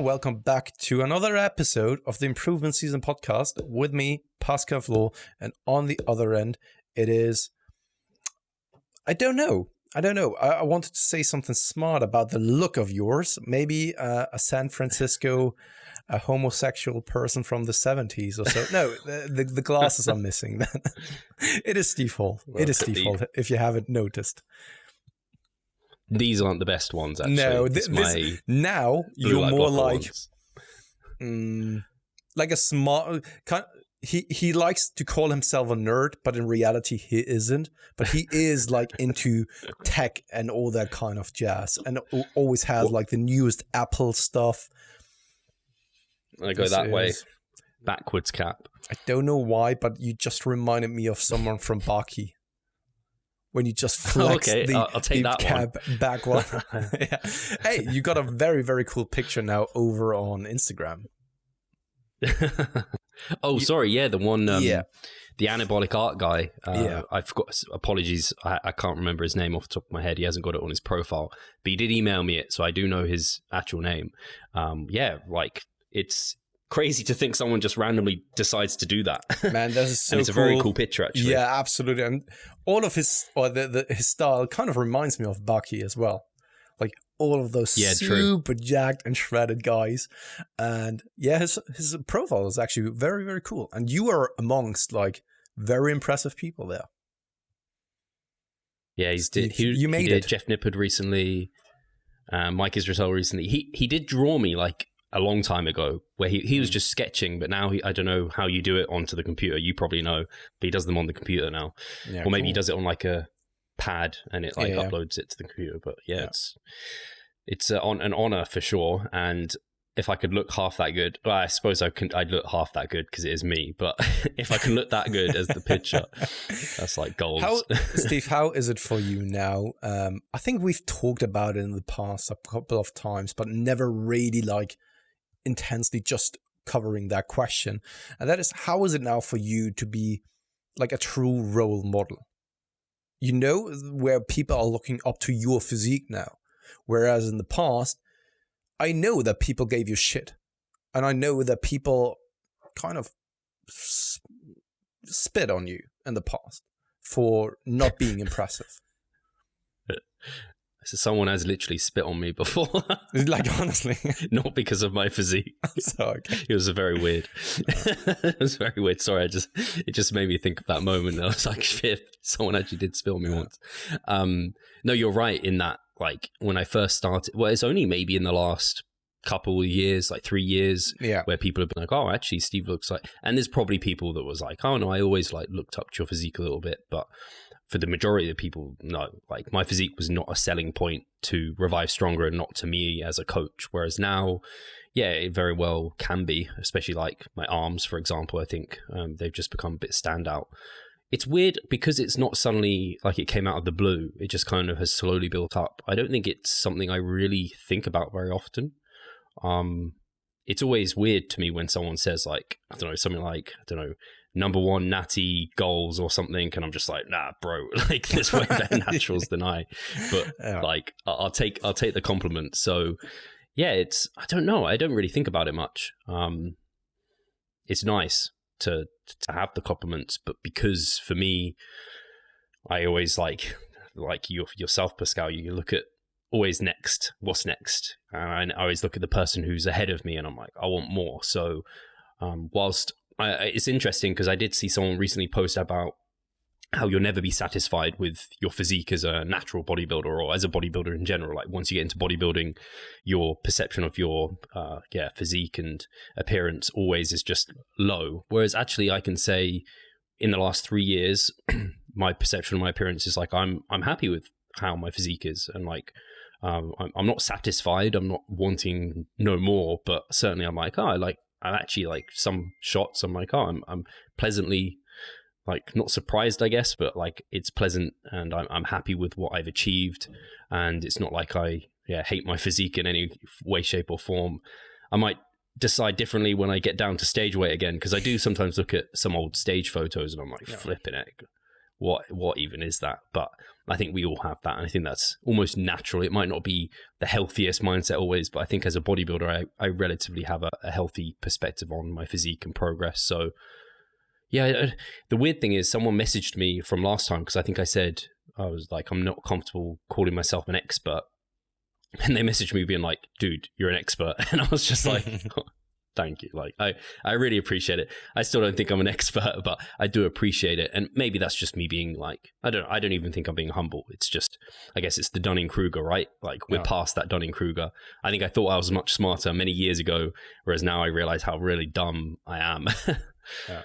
welcome back to another episode of the Improvement Season podcast with me, Pascal, and on the other end, it is, I don't know. I wanted to say something smart about the look of yours. Maybe a San Francisco, a homosexual person from the 70s or so. No, the glasses are missing. It is Steve Hall. Well, it is Steve Hall, if you haven't noticed. These aren't the best ones, actually. No, now you're more like a smart kind. He likes to call himself a nerd, but in reality he isn't. But he is like into tech and all that kind of jazz, and always has like the newest Apple stuff. I go that way, backwards cap. I don't know why, but you just reminded me of someone from Baki. When you just flex I'll take that cab back one. Yeah. Hey, you got a very, very cool picture now over on Instagram. Sorry. Yeah, the one, the anabolic art guy. I forgot, apologies. I can't remember his name off the top of my head. He hasn't got it on his profile, but he did email me it, so I do know his actual name. It's crazy to think someone just randomly decides to do that. Man, that is so and it's cool. A very cool picture, actually. Yeah, absolutely. And all of his style kind of reminds me of Baki as well. Like all of those super jacked and shredded guys. And yeah, his profile is actually very, very cool. And you are amongst like very impressive people there. Yeah, he made it. Jeff Nippard recently, Mike Israel recently. He did draw me like a long time ago, where he was just sketching, but now I don't know how you do it onto the computer. You probably know, but he does them on the computer now. Yeah, or maybe he does it on like a pad and it like uploads it to the computer. But it's an honor for sure. And if I could look half that good, well, I suppose I'd look half that good because it is me. But if I can look that good as the picture, that's like gold. Steve, how is it for you now? I think we've talked about it in the past a couple of times, but never really like intensely just covering that question. And that is, how is it now for you to be like a true role model? You know, where people are looking up to your physique now. Whereas in the past, I know that people gave you shit. And I know that people kind of spit on you in the past for not being impressive. So someone has literally spit on me before. Like, honestly. Not because of my physique. So, okay. It was very weird. It was very weird. Sorry, it just made me think of that moment. I was like, shit, someone actually did spill me once. No, you're right in that, like, when I first started, well, it's only maybe in the last couple of years, like 3 years, where people have been like, oh, actually, Steve looks like, and there's probably people that was like, oh, no, I always like looked up to your physique a little bit, but for the majority of people, no, like my physique was not a selling point to Revive Stronger and not to me as a coach. Whereas now, yeah, it very well can be, especially like my arms, for example. I think they've just become a bit standout. It's weird because it's not suddenly like it came out of the blue. It just kind of has slowly built up. I don't think it's something I really think about very often. It's always weird to me when someone says like, I don't know, something like, I don't know, #1 natty goals or something, and I'm just like, nah, bro, like there's way better naturals than I. But like, I'll take the compliment. So yeah, I don't know, I don't really think about it much. It's nice to have the compliments, but because for me, I always like yourself, Pascal, you look at always next, what's next, and I always look at the person who's ahead of me, and I'm like, I want more. So whilst it's interesting because I did see someone recently post about how you'll never be satisfied with your physique as a natural bodybuilder or as a bodybuilder in general. Like once you get into bodybuilding, your perception of your physique and appearance always is just low. Whereas actually I can say in the last 3 years, my perception of my appearance is like, I'm happy with how my physique is. And like, I'm not satisfied. I'm not wanting no more, but certainly I'm like, I'm actually like some shots. I'm like, I'm pleasantly like not surprised, I guess, but like it's pleasant and I'm happy with what I've achieved. And it's not like I hate my physique in any way, shape or form. I might decide differently when I get down to stage weight again, because I do sometimes look at some old stage photos and I'm like, flipping it. what even is that? But I think we all have that, and I think that's almost natural. It might not be the healthiest mindset always, but I think as a bodybuilder, I relatively have a healthy perspective on my physique and progress. So yeah, the weird thing is someone messaged me from last time, because I think I said, I was like, I'm not comfortable calling myself an expert. And they messaged me being like, dude, you're an expert. And I was just like, oh, thank you. Like, I really appreciate it. I still don't think I'm an expert, but I do appreciate it. And maybe that's just me being like, I don't even think I'm being humble. It's just, I guess it's the Dunning-Kruger, right? Like we're past that Dunning-Kruger. I think I thought I was much smarter many years ago, whereas now I realize how really dumb I am. Yeah.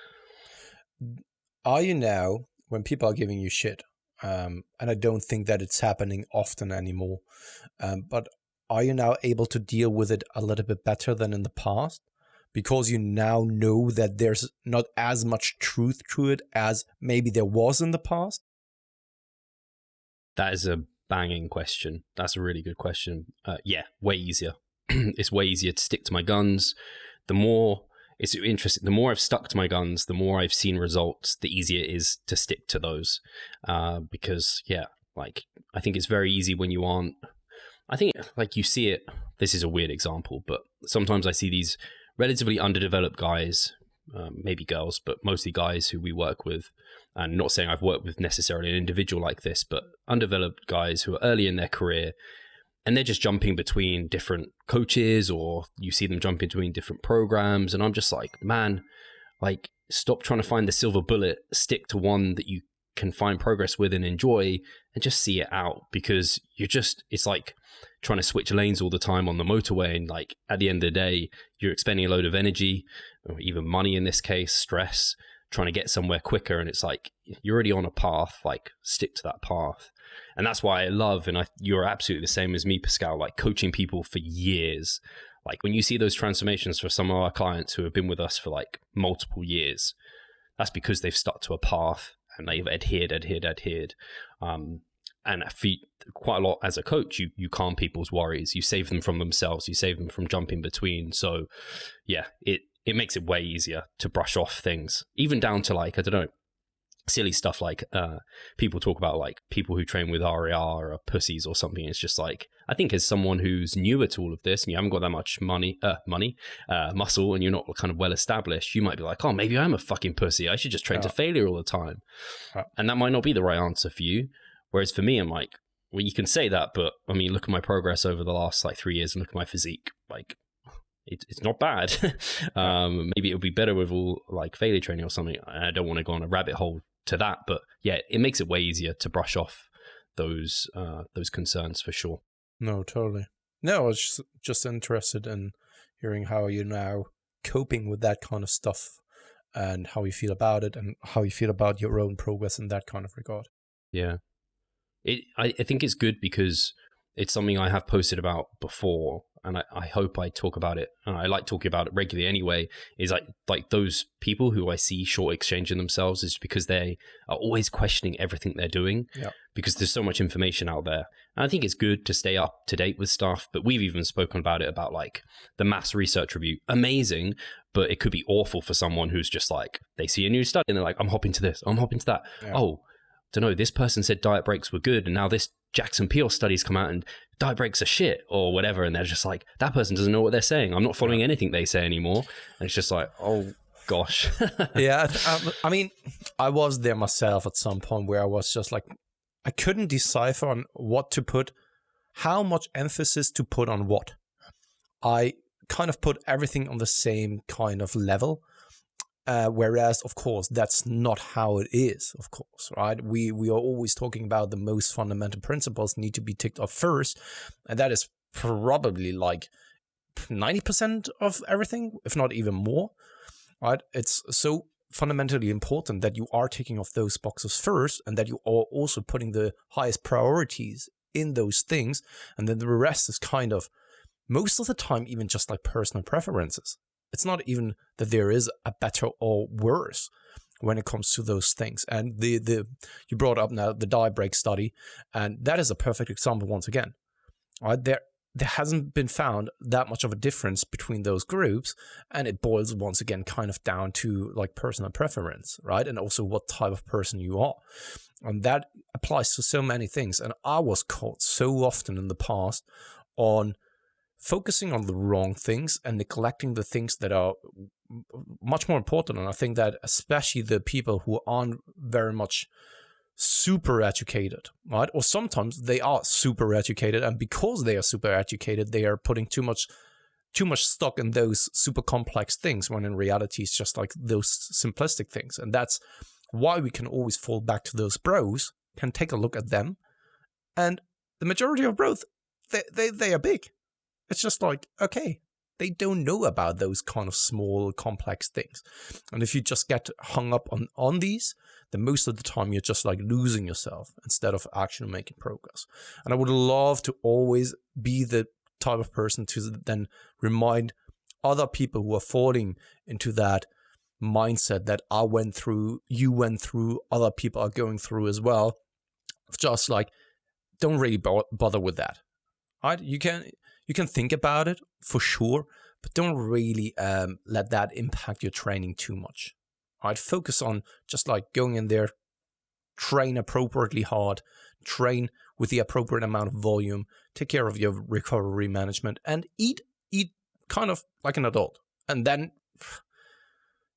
Are you now, when people are giving you shit, and I don't think that it's happening often anymore, but are you now able to deal with it a little bit better than in the past? Because you now know that there's not as much truth to it as maybe there was in the past? That is a banging question. That's a really good question. Yeah, way easier. It's way easier to stick to my guns. The more it's interesting, the more I've stuck to my guns, the more I've seen results, the easier it is to stick to those. Because yeah, like I think it's very easy when you aren't, I think like you see it, this is a weird example, but sometimes I see these relatively underdeveloped guys, maybe girls, but mostly guys who we work with, and not saying I've worked with necessarily an individual like this, but undeveloped guys who are early in their career, and they're just jumping between different coaches, or you see them jumping between different programs. And I'm just like, man, like stop trying to find the silver bullet, stick to one that you can find progress with and enjoy, and just see it out, because it's like trying to switch lanes all the time on the motorway. And like at the end of the day, you're expending a load of energy, or even money in this case, stress, trying to get somewhere quicker. And it's like, you're already on a path, like stick to that path. And that's why I love, and you're absolutely the same as me, Pascal, like coaching people for years. Like when you see those transformations for some of our clients who have been with us for like multiple years, that's because they've stuck to a path and they've adhered. And quite a lot as a coach, you calm people's worries, you save them from themselves, you save them from jumping between. So yeah, it makes it way easier to brush off things, even down to like, I don't know, silly stuff like people talk about like people who train with RER or pussies or something. It's just like, I think as someone who's newer to all of this and you haven't got that much muscle, and you're not kind of well established, you might be like, oh, maybe I'm a fucking pussy, I should just train to failure all the time. And that might not be the right answer for you. Whereas for me, I'm like, well, you can say that, but I mean, look at my progress over the last like 3 years and look at my physique. Like, it's not bad. Maybe it'll be better with all like failure training or something. I don't want to go on a rabbit hole to that, but yeah, it makes it way easier to brush off those concerns for sure. No, totally. No, I was just interested in hearing how you're now coping with that kind of stuff and how you feel about it and how you feel about your own progress in that kind of regard. Yeah. I think it's good because it's something I have posted about before, and I hope I talk about it. I like talking about it regularly anyway, is like those people who I see short exchanging themselves is because they are always questioning everything they're doing, because there's so much information out there. And I think it's good to stay up to date with stuff, but we've even spoken about it, about like the mass research review. Amazing, but it could be awful for someone who's just like, they see a new study and they're like, I'm hopping to this, I'm hopping to that. Oh, don't know, this person said diet breaks were good, and now this Jackson Peel studies come out and diet breaks are shit or whatever, and they're just like, that person doesn't know what they're saying, I'm not following anything they say anymore. And it's just like, oh gosh. Yeah, I mean, I was there myself at some point where I was just like, I couldn't decipher on what to put, how much emphasis to put on what. I kind of put everything on the same kind of level. Whereas, of course, that's not how it is, of course, right? We are always talking about the most fundamental principles need to be ticked off first, and that is probably like 90% of everything, if not even more, right? It's so fundamentally important that you are ticking off those boxes first, and that you are also putting the highest priorities in those things, and then the rest is kind of, most of the time, even just like personal preferences. It's not even that there is a better or worse when it comes to those things. And you brought up now the diet break study, and that is a perfect example once again. Right? there hasn't been found that much of a difference between those groups, and it boils once again kind of down to like personal preference, right? And also what type of person you are. And that applies to so many things. And I was caught so often in the past on focusing on the wrong things and neglecting the things that are much more important. And I think that especially the people who aren't very much super educated, right? Or sometimes they are super educated, and because they are super educated, they are putting too much stock in those super complex things, when in reality it's just like those simplistic things. And that's why we can always fall back to those bros, can take a look at them, and the majority of bros, they are big. It's just like, okay, they don't know about those kind of small, complex things. And if you just get hung up on these, then most of the time you're just like losing yourself instead of actually making progress. And I would love to always be the type of person to then remind other people who are falling into that mindset that I went through, you went through, other people are going through as well. Just like, don't really bother with that. Right? You can think about it for sure, but don't really let that impact your training too much. Right? Focus on just like going in there, train appropriately hard, train with the appropriate amount of volume, take care of your recovery management, and eat kind of like an adult. And then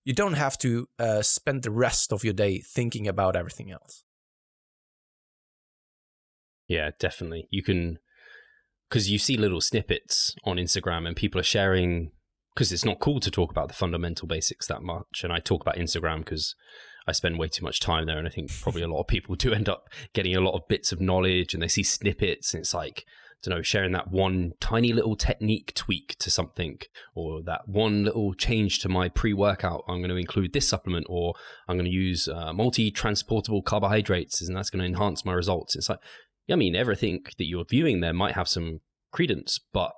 you don't have to spend the rest of your day thinking about everything else. Yeah, definitely. You can, because you see little snippets on Instagram and people are sharing, because it's not cool to talk about the fundamental basics that much. And I talk about Instagram because I spend way too much time there. And I think probably a lot of people do end up getting a lot of bits of knowledge, and they see snippets and it's like, I don't know, sharing that one tiny little technique tweak to something, or that one little change to my pre-workout. I'm going to include this supplement, or I'm going to use multi-transportable carbohydrates, and that's going to enhance my results. It's like, I mean, everything that you're viewing there might have some credence, but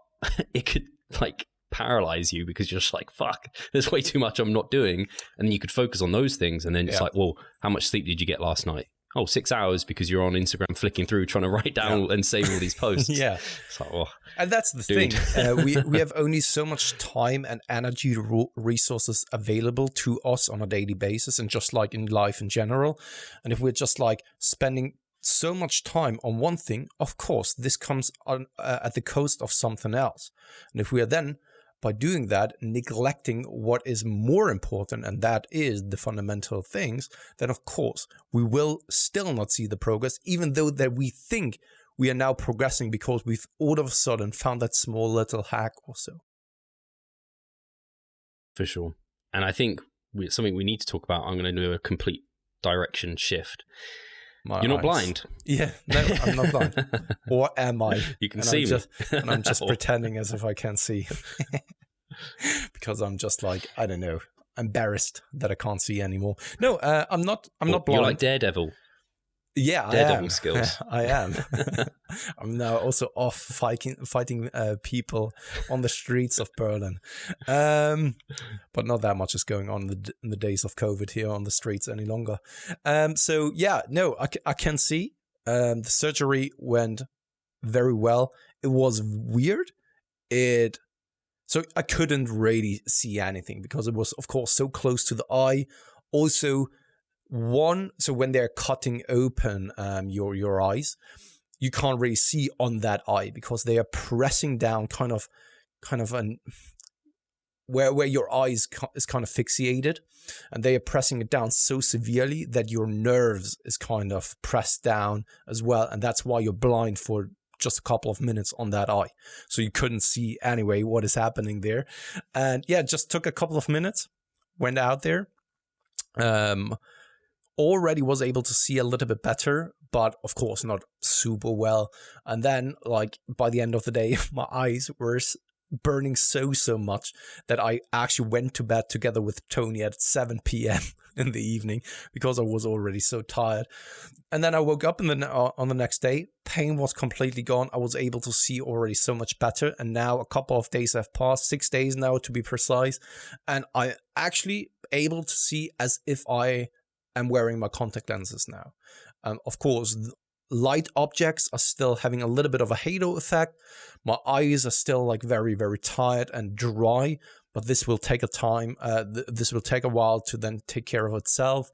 it could like paralyze you because you're just like, fuck, there's way too much I'm not doing. And then you could focus on those things. And then it's like, well, how much sleep did you get last night? Oh, 6 hours, because you're on Instagram flicking through trying to write down and save all these posts. It's like, well, and that's the thing. We have only so much time and energy resources available to us on a daily basis, and just like in life in general. And if we're just like spending so much time on one thing, of course, this comes on at the cost of something else. And if we are then, by doing that, neglecting what is more important, and that is the fundamental things, then of course we will still not see the progress, even though that we think we are now progressing because we've all of a sudden found that small little hack or so. For sure. And I think something we need to talk about, I'm going to do a complete direction shift. You're not blind. Yeah, no, I'm not blind. Or am I? You can see me. And I'm just pretending as if I can't see. Because I'm just like, I don't know, embarrassed that I can't see anymore. No, I'm not blind. You're like Daredevil. Yeah, Daredevil skills. I am. I'm now also off fighting people on the streets of Berlin. But not that much is going on in the days of COVID here on the streets any longer. So yeah, no, I can see. The surgery went very well. It was weird. So I couldn't really see anything because it was, of course, so close to the eye. Also, so when they're cutting open your eyes, you can't really see on that eye because they are pressing down kind of where your eye is kind of fixated, and they are pressing it down so severely that your nerves is kind of pressed down as well, and that's why you're blind for just a couple of minutes on that eye. So you couldn't see anyway what is happening there. And yeah, just took a couple of minutes, went out there. Already was able to see a little bit better, but of course not super well. And then like by the end of the day, my eyes were burning so much that I actually went to bed together with Tony at 7 p.m. in the evening because I was already so tired. And then I woke up on the next day. Pain was completely gone. I was able to see already so much better. And now a couple of days have passed, 6 days now to be precise. And I actually able to see as if I am wearing my contact lenses now. Of course, light objects are still having a little bit of a halo effect. My eyes are still like very, very tired and dry, but this will take a time. This will take a while to then take care of itself.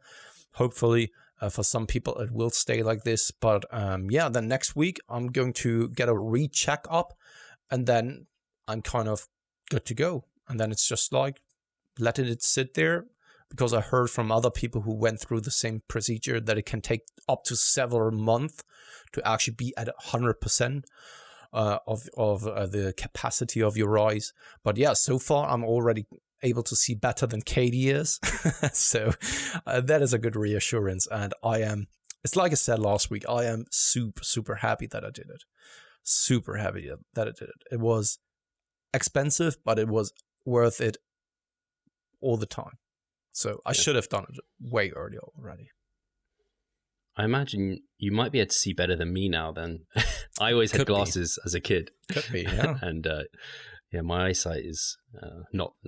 Hopefully, for some people, it will stay like this. But yeah, then next week, I'm going to get a recheck up, and then I'm kind of good to go. And then it's just like letting it sit there, because I heard from other people who went through the same procedure that it can take up to several months to actually be at 100% of the capacity of your eyes. But yeah, so far I'm already able to see better than Katie is. So that is a good reassurance. And it's like I said last week, I am super, super happy that I did it. Super happy that I did it. It was expensive, but it was worth it all the time. So I should have done it way earlier already. I imagine you might be able to see better than me now then. I always had glasses as a kid. Could be, yeah. And yeah, my eyesight is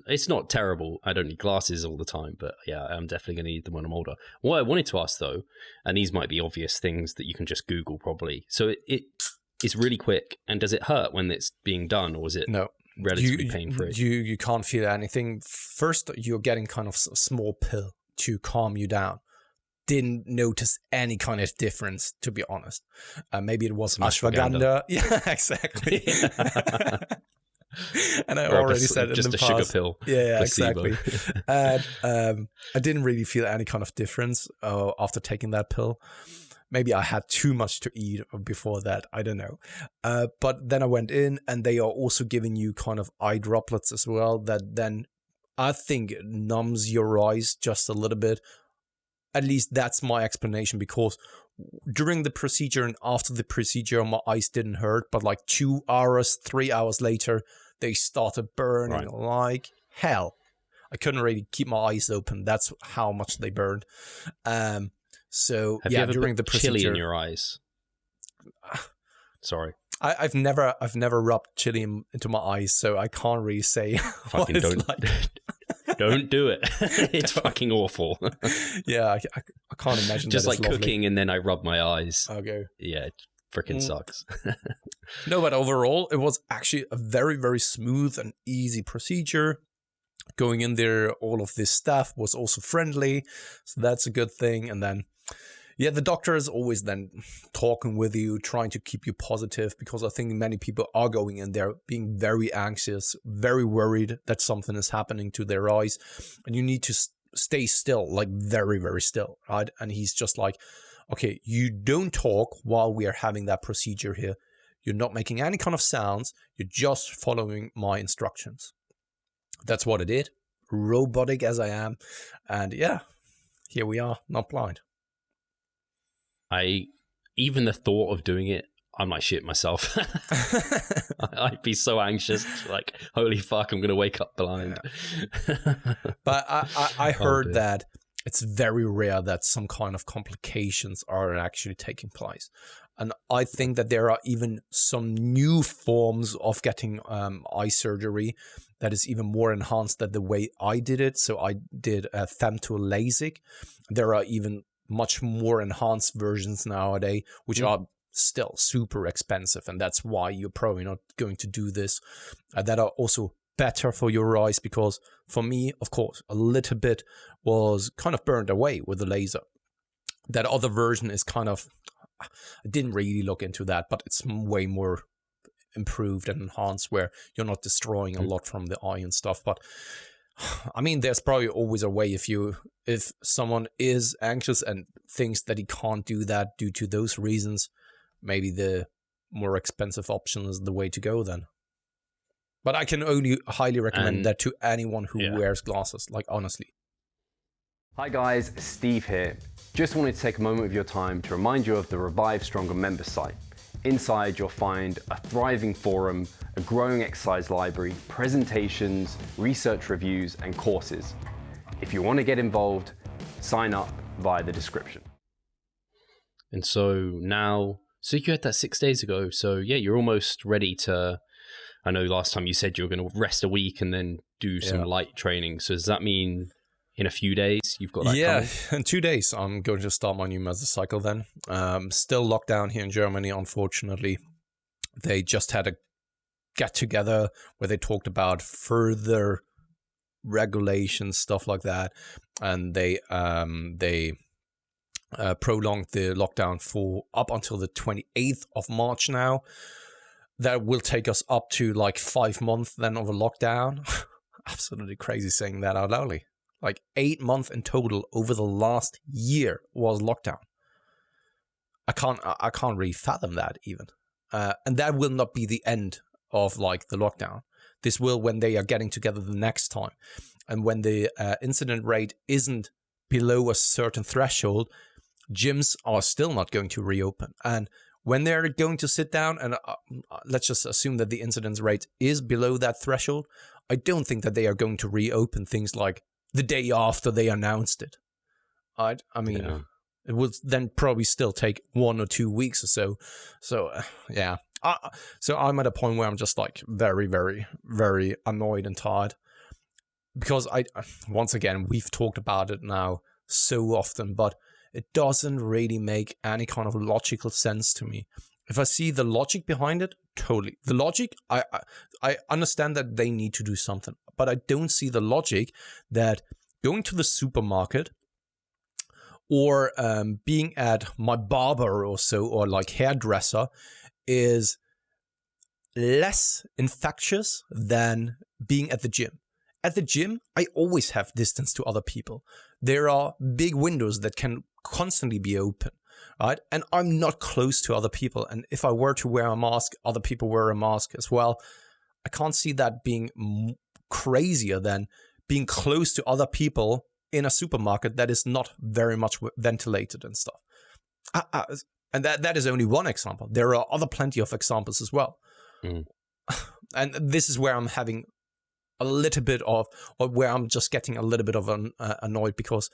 it's not terrible. I don't need glasses all the time, but yeah, I'm definitely going to need them when I'm older. What I wanted to ask though, and these might be obvious things that you can just Google probably. So it's really quick, and does it hurt when it's being done, or is it relatively pain-free? You can't feel anything. First, you're getting kind of a small pill to calm you down. Didn't notice any kind of difference, to be honest. Maybe it was ashwagandha. Yeah, exactly. And I already said it in the past. Just a sugar pill. Yeah, exactly. And I didn't really feel any kind of difference after taking that pill. Maybe I had too much to eat before that. I don't know. But then I went in, and they are also giving you kind of eye droplets as well that then I think numbs your eyes just a little bit. At least that's my explanation, because during the procedure and after the procedure, my eyes didn't hurt. But like 2 hours, 3 hours later, they started burning like hell. I couldn't really keep my eyes open. That's how much they burned. So have yeah, you ever during put the procedure, chili in your eyes? Sorry, I've never rubbed chili into my eyes, so I can't really say what it's like. Don't do it. It's fucking awful. Yeah, I can't imagine. Just that like cooking, and then I rub my eyes. Okay. Yeah, it freaking sucks. No, but overall, it was actually a very, very smooth and easy procedure. Going in there, all of this staff was also friendly, so that's a good thing. And then, yeah, the doctor is always then talking with you, trying to keep you positive, because I think many people are going in there being very anxious, very worried that something is happening to their eyes, and you need to stay still, like very, very still, right? And he's just like, okay, you don't talk while we are having that procedure here. You're not making any kind of sounds. You're just following my instructions. That's what I did, robotic as I am. And yeah, here we are, not blind. Even the thought of doing it, I might shit myself. I'd be so anxious, like, holy fuck, I'm going to wake up blind. Yeah. But I heard that it's very rare that some kind of complications are actually taking place. And I think that there are even some new forms of getting eye surgery that is even more enhanced than the way I did it. So I did a femto LASIK. There are even much more enhanced versions nowadays, which are still super expensive. And that's why you're probably not going to do this. That are also better for your eyes, because for me, of course, a little bit was kind of burned away with the laser. That other version is kind of, I didn't really look into that, but it's way more improved and enhanced, where you're not destroying a lot from the eye and stuff. But I mean, there's probably always a way if someone is anxious and thinks that he can't do that due to those reasons, maybe the more expensive option is the way to go then. But I can only highly recommend that to anyone who wears glasses, like honestly. Hi guys, Steve here. Just wanted to take a moment of your time to remind you of the Revive Stronger member site. Inside you'll find a thriving forum, a growing exercise library, presentations, research reviews and courses. If you want to get involved, sign up via the description. And so now, so you had that 6 days ago, so yeah, you're almost ready to, I know last time you said you were going to rest a week and then do some light training. So does that mean in a few days you've got that coming? In 2 days I'm going to start my new motorcycle then. Still locked down here in Germany, unfortunately. They just had a get together where they talked about further regulations, stuff like that, and they prolonged the lockdown for up until the 28th of March now. That will take us up to like 5 months then of a lockdown. Absolutely crazy saying that out loudly. Like 8 months in total over the last year was lockdown. I can't really fathom that even. And that will not be the end of like the lockdown. This will, when they are getting together the next time, and when the incident rate isn't below a certain threshold, gyms are still not going to reopen. And when they're going to sit down and let's just assume that the incidence rate is below that threshold, I don't think that they are going to reopen things like the day after they announced it. I mean, it would then probably still take 1 or 2 weeks or so. So, yeah. So I'm at a point where I'm just like very, very, very annoyed and tired. Because once again, we've talked about it now so often, but it doesn't really make any kind of logical sense to me. If I see the logic behind it, totally. The logic, I understand that they need to do something, but I don't see the logic that going to the supermarket or being at my barber or so, or like hairdresser, is less infectious than being at the gym. At the gym, I always have distance to other people. There are big windows that can constantly be open, right? And I'm not close to other people. And if I were to wear a mask, other people wear a mask as well. I can't see that being crazier than being close to other people in a supermarket that is not very much ventilated and stuff. And that is only one example. There are other plenty of examples as well. And this is where I'm having a little bit of, or where I'm just getting a little bit of annoyed, because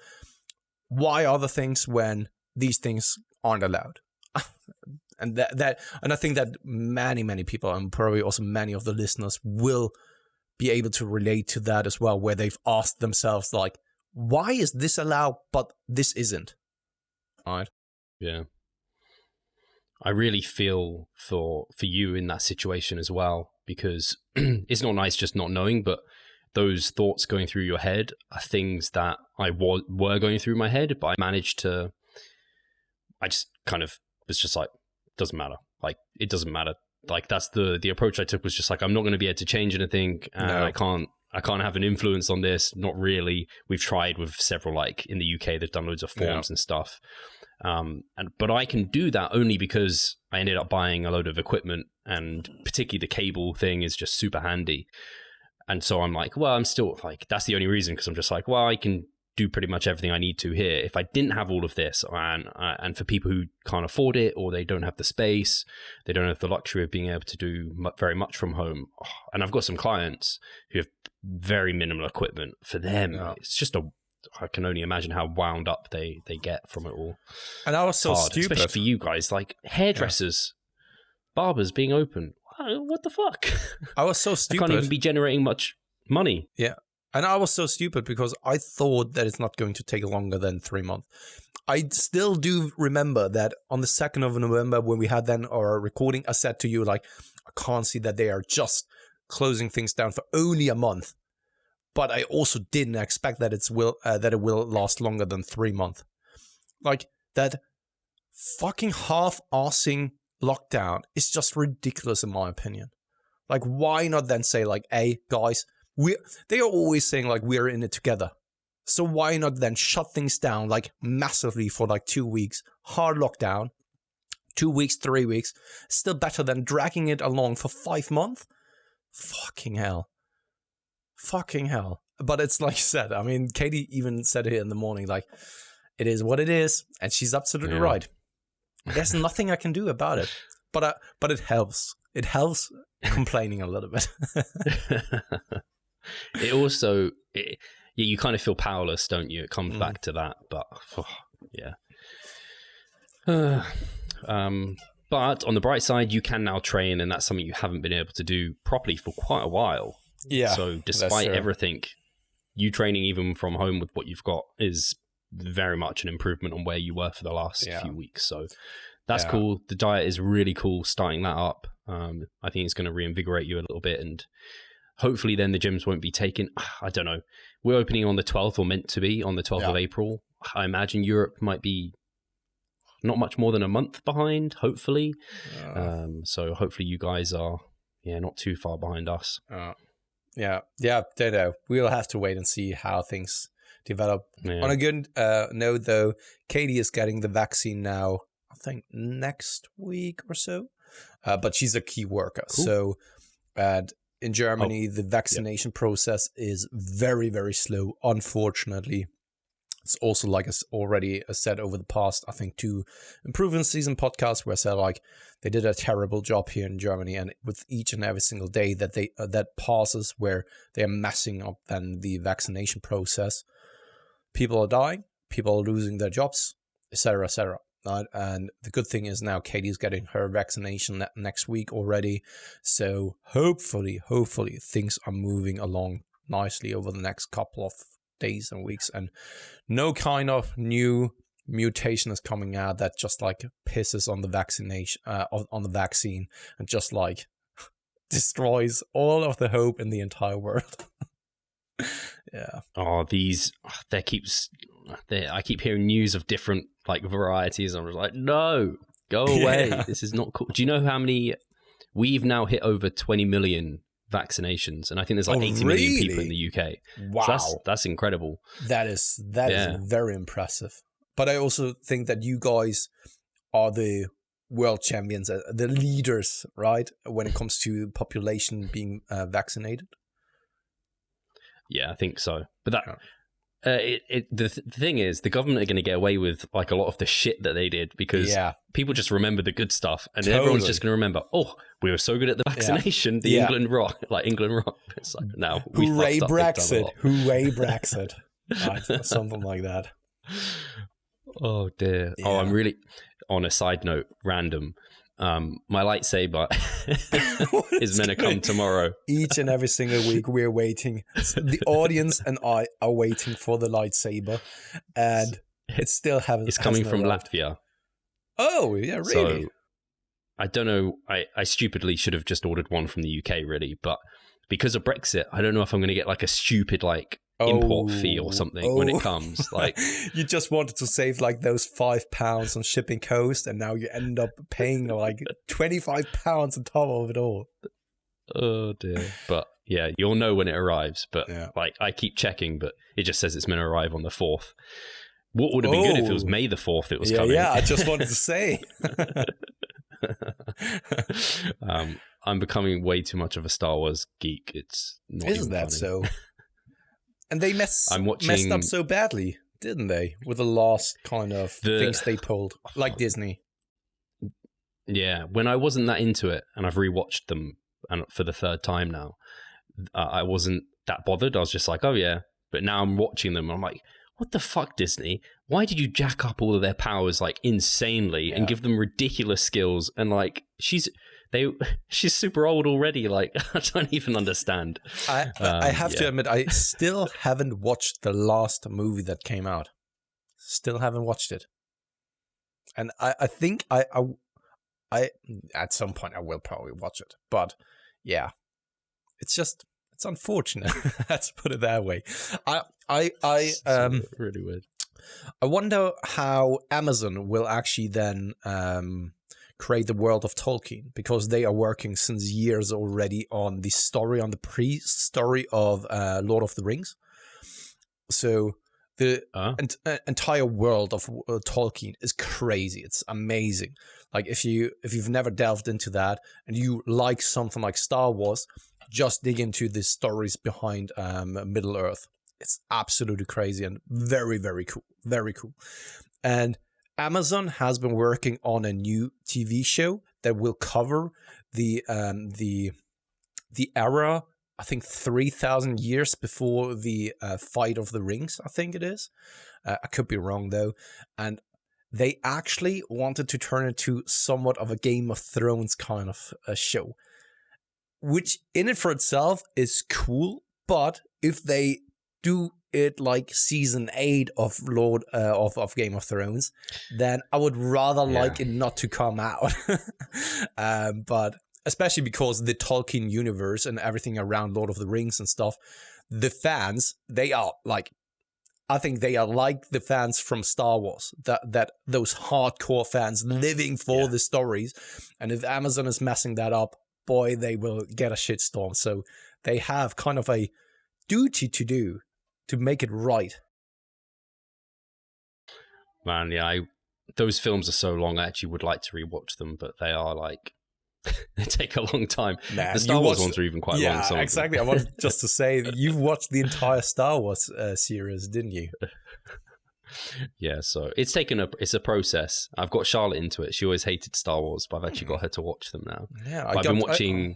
why other things when these things aren't allowed? And and I think that many people, and probably also many of the listeners, will be able to relate to that as well, where they've asked themselves like, why is this allowed but this isn't? All right. Yeah. I really feel for you in that situation as well, because it's not nice just not knowing, but those thoughts going through your head are things that I were going through my head, but I just kind of was just like, doesn't matter. Like, it doesn't matter. Like, that's the approach I took, was just like, I'm not going to be able to change anything, and no. I can't have an influence on this. Not really. We've tried with several, like in the UK, they've done loads of forums and stuff. But I can do that only because I ended up buying a load of equipment, and particularly the cable thing is just super handy. And so I'm like, well, I'm still like, that's the only reason, because I'm just like, well, I can do pretty much everything I need to here. If I didn't have all of this, and for people who can't afford it, or they don't have the space, they don't have the luxury of being able to do very much from home. And I've got some clients who have very minimal equipment. For them, it's just I can only imagine how wound up they get from it all. And I was so stupid. Especially for you guys, like hairdressers, barbers being open. What the fuck? I was so stupid. I can't even be generating much money. Yeah. And I was so stupid because I thought that it's not going to take longer than 3 months. I still do remember that on the 2nd of November, when we had then our recording, I said to you, like, I can't see that they are just closing things down for only a month. But I also didn't expect that it will last longer than 3 months. Like, that fucking half-arsing lockdown is just ridiculous in my opinion. Like, why not then say like, hey, guys, they are always saying like, we're in it together. So why not then shut things down like massively for like 2 weeks, hard lockdown, 2 weeks, 3 weeks, still better than dragging it along for 5 months? Fucking hell. But it's like you said, I mean, Katie even said it in the morning, like, it is what it is, and she's absolutely right. There's nothing I can do about it, but it helps. It helps complaining a little bit. It also, you kind of feel powerless, don't you? It comes back to that, but yeah. But on the bright side, you can now train, and that's something you haven't been able to do properly for quite a while. Yeah. So despite everything, you training even from home with what you've got is very much an improvement on where you were for the last few weeks. So that's cool. The diet is really cool, starting that up. I think it's going to reinvigorate you a little bit, and hopefully then the gyms won't be taken. I don't know. We're opening on the 12th, or meant to be on the 12th of April. I imagine Europe might be not much more than a month behind, hopefully. So hopefully you guys are not too far behind us. Ditto. We'll have to wait and see how things develop. On a good note, though, Katie is getting the vaccine now, I think next week or so. But she's a key worker. Cool. So in Germany, the vaccination process is very, very slow, unfortunately. It's also, like I already said over the past, I think, 2 Improving Season podcasts, where I said, like, they did a terrible job here in Germany, and with each and every single day that they that passes where they are messing up then the vaccination process, people are dying, people are losing their jobs, etc., etc. And the good thing is now Katie's getting her vaccination next week already, so hopefully things are moving along nicely over the next couple of days and weeks, and no kind of new mutation is coming out that just like pisses on the vaccination on the vaccine and just like destroys all of the hope in the entire world. I keep hearing news of different like varieties. I'm just like, no, go away. This is not cool. Do you know how many we've now hit? Over 20 million vaccinations, and I think there's like 80 million people in the UK. Wow, so that's incredible. That is very impressive. But I also think that you guys are the world champions, the leaders, right, when it comes to population being vaccinated. Yeah, I think so. But that the thing is, the government are going to get away with like a lot of the shit that they did, because people just remember the good stuff, and everyone's just going to remember, oh, we were so good at the vaccination, England rock. It's like, now we hooray fucked up Brexit, hooray Brexit, right, something like that. Oh dear. Yeah. Oh, I'm really, on a side note, random. My lightsaber is meant to come tomorrow. Each and every single week we're waiting. So the audience and I are waiting for the lightsaber, and it still haven't. It's coming from arrived. Latvia. Oh yeah, really? So, I don't know. I stupidly should have just ordered one from the UK, really, but because of Brexit, I don't know if I'm going to get like a stupid like import fee or something when it comes. Like, you just wanted to save like those £5 on shipping cost, and now you end up paying like £25 on top of it all. Oh dear. But yeah, you'll know when it arrives. But like, I keep checking, but it just says it's meant to arrive on the 4th. What would have been good if it was May the 4th it was coming? Yeah, I just wanted to say. I'm becoming way too much of a Star Wars geek. It's not Isn't that funny. so? And they messed up so badly, didn't they? With the last kind of things they pulled, like Disney. Yeah, when I wasn't that into it, and I've rewatched them and for the 3rd time now, I wasn't that bothered. I was just like, oh yeah. But now I'm watching them, and I'm like, what the fuck, Disney? Why did you jack up all of their powers like insanely and give them ridiculous skills? And like, she's super old already. Like, I don't even understand. I have to admit, I still haven't watched the last movie that came out. Still haven't watched it. And I think I at some point I will probably watch it. But yeah, it's unfortunate. Let's put it that way. Really weird. I wonder how Amazon will actually then create the world of Tolkien, because they are working since years already on the story, on the pre-story of Lord of the Rings. So the entire world of Tolkien is crazy. It's amazing. Like, if you've never delved into that and you like something like Star Wars, just dig into the stories behind Middle Earth. It's absolutely crazy and very, very cool. Very cool. And Amazon has been working on a new TV show that will cover the era, I think 3,000 years before the Fight of the Rings, I think it is. I could be wrong though. And they actually wanted to turn it to somewhat of a Game of Thrones kind of a show, which in it for itself is cool. But if they do it like season 8 of of Game of Thrones, then I would rather like it not to come out. But especially because the Tolkien universe and everything around Lord of the Rings and stuff, the fans, they are like, I think they are like the fans from Star Wars, that those hardcore fans living for the stories. And if Amazon is messing that up, boy, they will get a shitstorm. So they have kind of a duty to do to make it right. Man, yeah, those films are so long. I actually would like to rewatch them, but they are like they take a long time. Man, the Star Wars ones are even quite long. Yeah, exactly. I wanted just to say that you've watched the entire Star Wars series, didn't you? Yeah, so it's a process. I've got Charlotte into it. She always hated Star Wars, but I've actually got her to watch them now. Yeah, I've been watching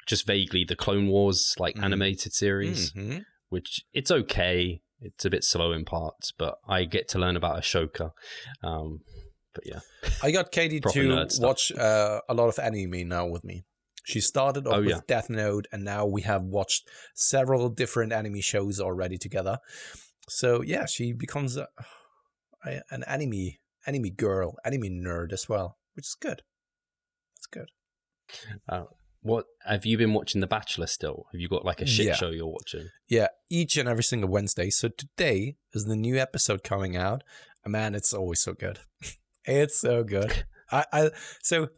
just vaguely the Clone Wars animated series, which it's okay. It's a bit slow in parts, but I get to learn about Ashoka. But yeah, I got Katie to watch a lot of anime now with me. She started off with Death Note, and now we have watched several different anime shows already together. So yeah, she becomes an anime girl, anime nerd as well, which is good. It's good. What have you been watching? The Bachelor still? Have you got like a shit show you're watching? Yeah, each and every single Wednesday. So today is the new episode coming out. Man, it's always so good. It's so good. So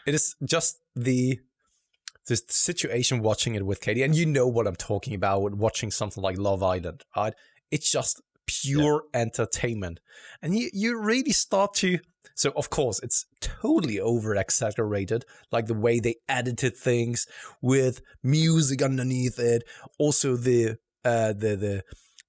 it is just this situation watching it with Katie, and you know what I'm talking about with watching something like Love Island. Right? It's just pure entertainment, and you really start to. So of course it's totally over exaggerated, like the way they edited things with music underneath it. Also the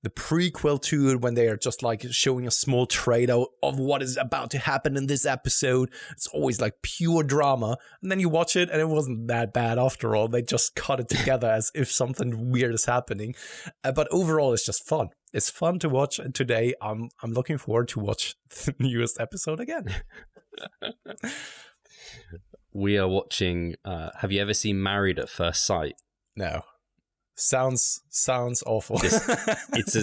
prequel to it, when they are just like showing a small trailer of what is about to happen in this episode. It's always like pure drama. And then you watch it and it wasn't that bad after all. They just cut it together as if something weird is happening. But overall, it's just fun. It's fun to watch. And today I'm looking forward to watch the newest episode again. We are watching, have you ever seen Married at First Sight? No. Sounds awful. It's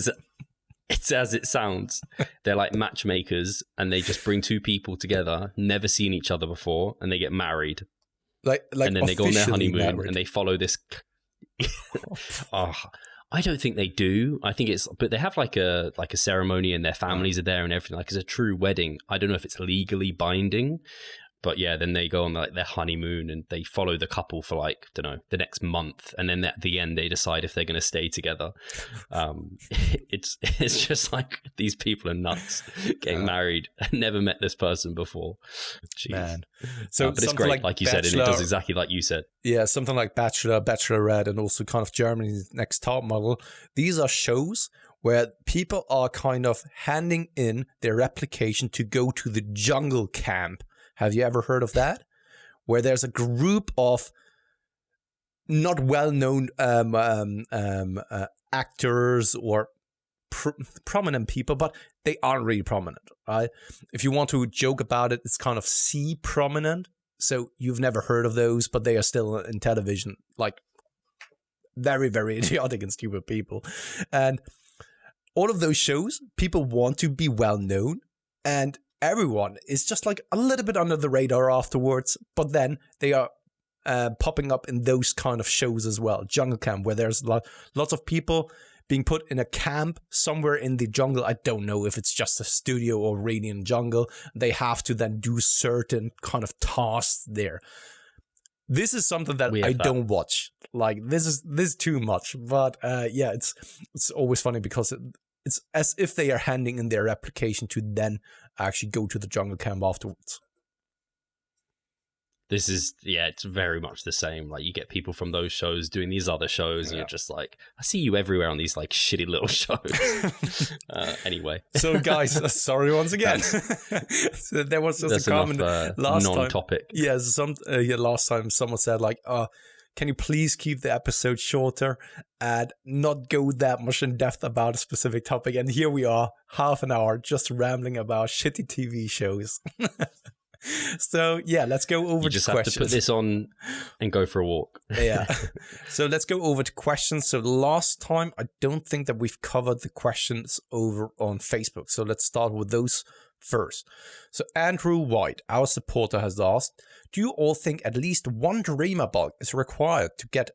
as it sounds. They're like matchmakers, and they just bring two people together, never seen each other before, and they get married. Like and then they go on their honeymoon, married. and they follow this. I don't think they do. I think but they have like a ceremony, and their families are there and everything. Like it's a true wedding. I don't know if it's legally binding. But yeah, then they go on like their honeymoon, and they follow the couple for like, I don't know, the next month. And then at the end, they decide if they're going to stay together. It's just like these people are nuts getting married. I never met this person before. Jeez. Man. So but it's great, like you said, and it does exactly like you said. Yeah, something like Bachelor, Bachelorette, and also kind of Germany's Next Top Model. These are shows where people are kind of handing in their application to go to the jungle camp. Have you ever heard of that? Where there's a group of not well-known actors or prominent people, but they aren't really prominent, right? If you want to joke about it, it's kind of C-prominent. So you've never heard of those, but they are still in television, like very, very idiotic and stupid people. And all of those shows, people want to be well-known, and everyone is just like a little bit under the radar afterwards, but then they are popping up in those kind of shows as well. Jungle Camp, where there's lots of people being put in a camp somewhere in the jungle. I don't know if it's just a studio or really in jungle. They have to then do certain kind of tasks there. This is something that I don't watch. Like this is too much. But yeah, it's always funny because it's as if they are handing in their application to then actually go to the jungle camp afterwards. This is, it's very much the same. Like you get people from those shows doing these other shows, and you're just like, I see you everywhere on these like shitty little shows. Anyway. So guys, sorry once again. So there was just a comment last non-topic. time. Yes, last time someone said like, can you please keep the episode shorter and not go that much in depth about a specific topic? And here we are, half an hour, just rambling about shitty TV shows. So yeah, let's go over You just to have questions. to put this on and go for a walk. Yeah. So let's go over to questions. So last time, I don't think that we've covered the questions over on Facebook. So let's start with those first. So Andrew White, our supporter, has asked, do you all think at least one dreamer bulk is required to get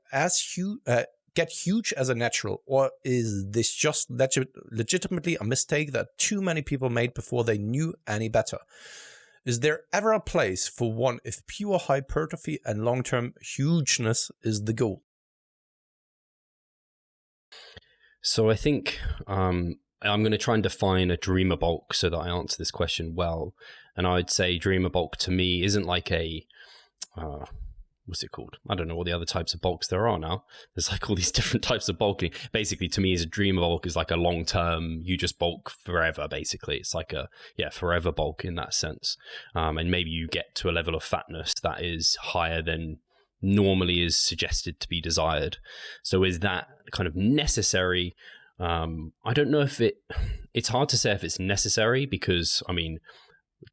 huge as a natural, or is this just legitimately a mistake that too many people made before they knew any better? Is there ever a place for one if pure hypertrophy and long-term hugeness is the goal? So I think I'm going to try and define a dreamer bulk so that I answer this question well. And I'd say dreamer bulk to me isn't like a what's it called? I don't know all the other types of bulks there are now. There's like all these different types of bulking. Basically, to me, as a dreamer bulk is like a long-term, you just bulk forever, basically. It's like a, forever bulk in that sense. And maybe you get to a level of fatness that is higher than normally is suggested to be desired. So is that kind of necessary? I don't know if it's hard to say if it's necessary, because, I mean,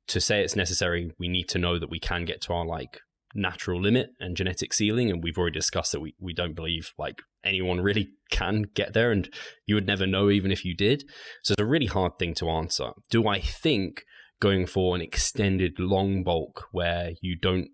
to say it's necessary, we need to know that we can get to our like natural limit and genetic ceiling, and we've already discussed that we don't believe like anyone really can get there, and you would never know even if you did. So it's a really hard thing to answer. Do I think going for an extended long bulk where you don't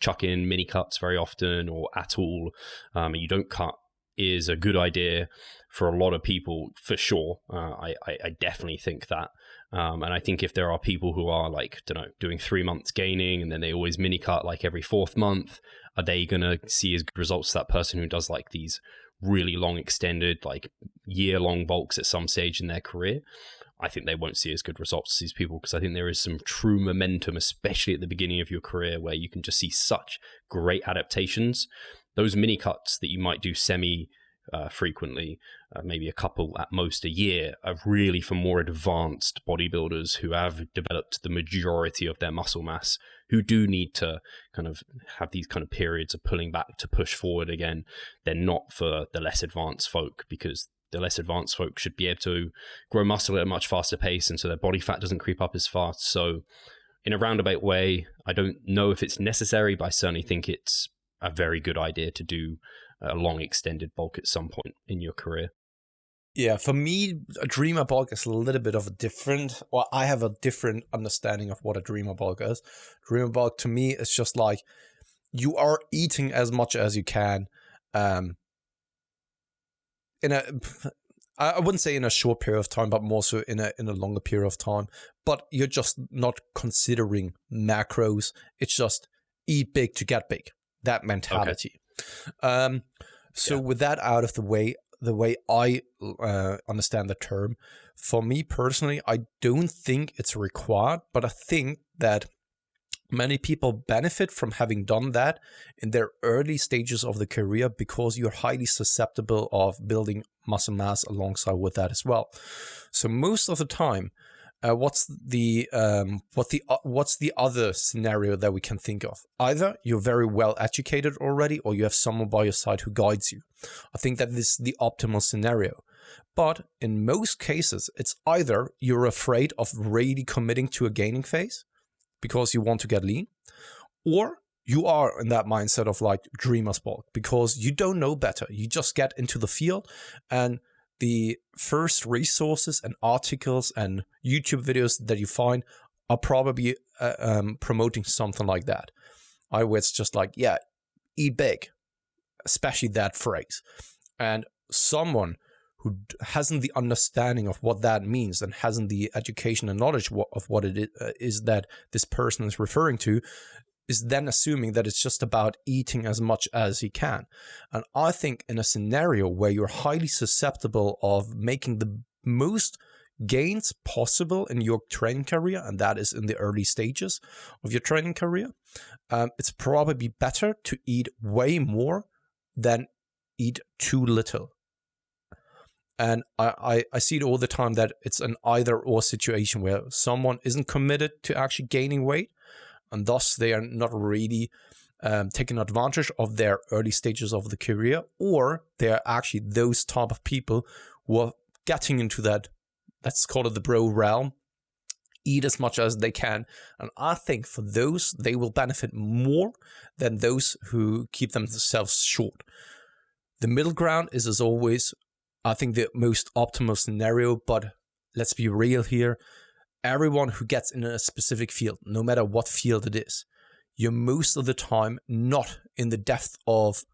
chuck in mini cuts very often or at all, and you don't cut, is a good idea for a lot of people? For sure. I definitely think that. And I think if there are people who are like, doing 3 months gaining and then they always mini cut like every 4th month, are they going to see as good results as that person who does like these really long extended, like year-long bulks at some stage in their career? I think they won't see as good results as these people, because I think there is some true momentum, especially at the beginning of your career, where you can just see such great adaptations. Those mini cuts that you might do frequently, maybe a couple at most a year, are really for more advanced bodybuilders who have developed the majority of their muscle mass, who do need to kind of have these kind of periods of pulling back to push forward again. They're not for the less advanced folk, because the less advanced folk should be able to grow muscle at a much faster pace, and so their body fat doesn't creep up as fast. So in a roundabout way, I don't know if it's necessary, but I certainly think it's a very good idea to do a long extended bulk at some point in your career. Yeah, for me, a dreamer bulk is a little bit of a different, or I have a different understanding of what a dreamer bulk is. Dreamer bulk to me is just like you are eating as much as you can, I wouldn't say in a short period of time, but more so in a longer period of time. But you're just not considering macros. It's just eat big to get big. That mentality. Okay. With that out of the way I understand the term, for me personally, I don't think it's required, but I think that many people benefit from having done that in their early stages of the career, because you're highly susceptible of building muscle mass alongside with that as well. So most of the time, what's the other scenario that we can think of? Either you're very well educated already, or you have someone by your side who guides you. I think that this is the optimal scenario. But in most cases, it's either you're afraid of really committing to a gaining phase because you want to get lean, or you are in that mindset of like dreamer's bulk because you don't know better. You just get into the field, and the first resources and articles and YouTube videos that you find are probably promoting something like that. Where it's just like, yeah, eat big, especially that phrase. And someone who hasn't the understanding of what that means and hasn't the education and knowledge of what it is that this person is referring to, is then assuming that it's just about eating as much as he can. And I think in a scenario where you're highly susceptible of making the most gains possible in your training career, and that is in the early stages of your training career, it's probably better to eat way more than eat too little. And I see it all the time that it's an either or situation where someone isn't committed to actually gaining weight, and thus they are not really taking advantage of their early stages of the career, or they are actually those type of people who are getting into that, let's call it the bro realm, eat as much as they can. And I think for those, they will benefit more than those who keep themselves short. The middle ground is, as always, I think, the most optimal scenario, but let's be real here. Everyone who gets in a specific field, no matter what field it is, you're most of the time not in the depth of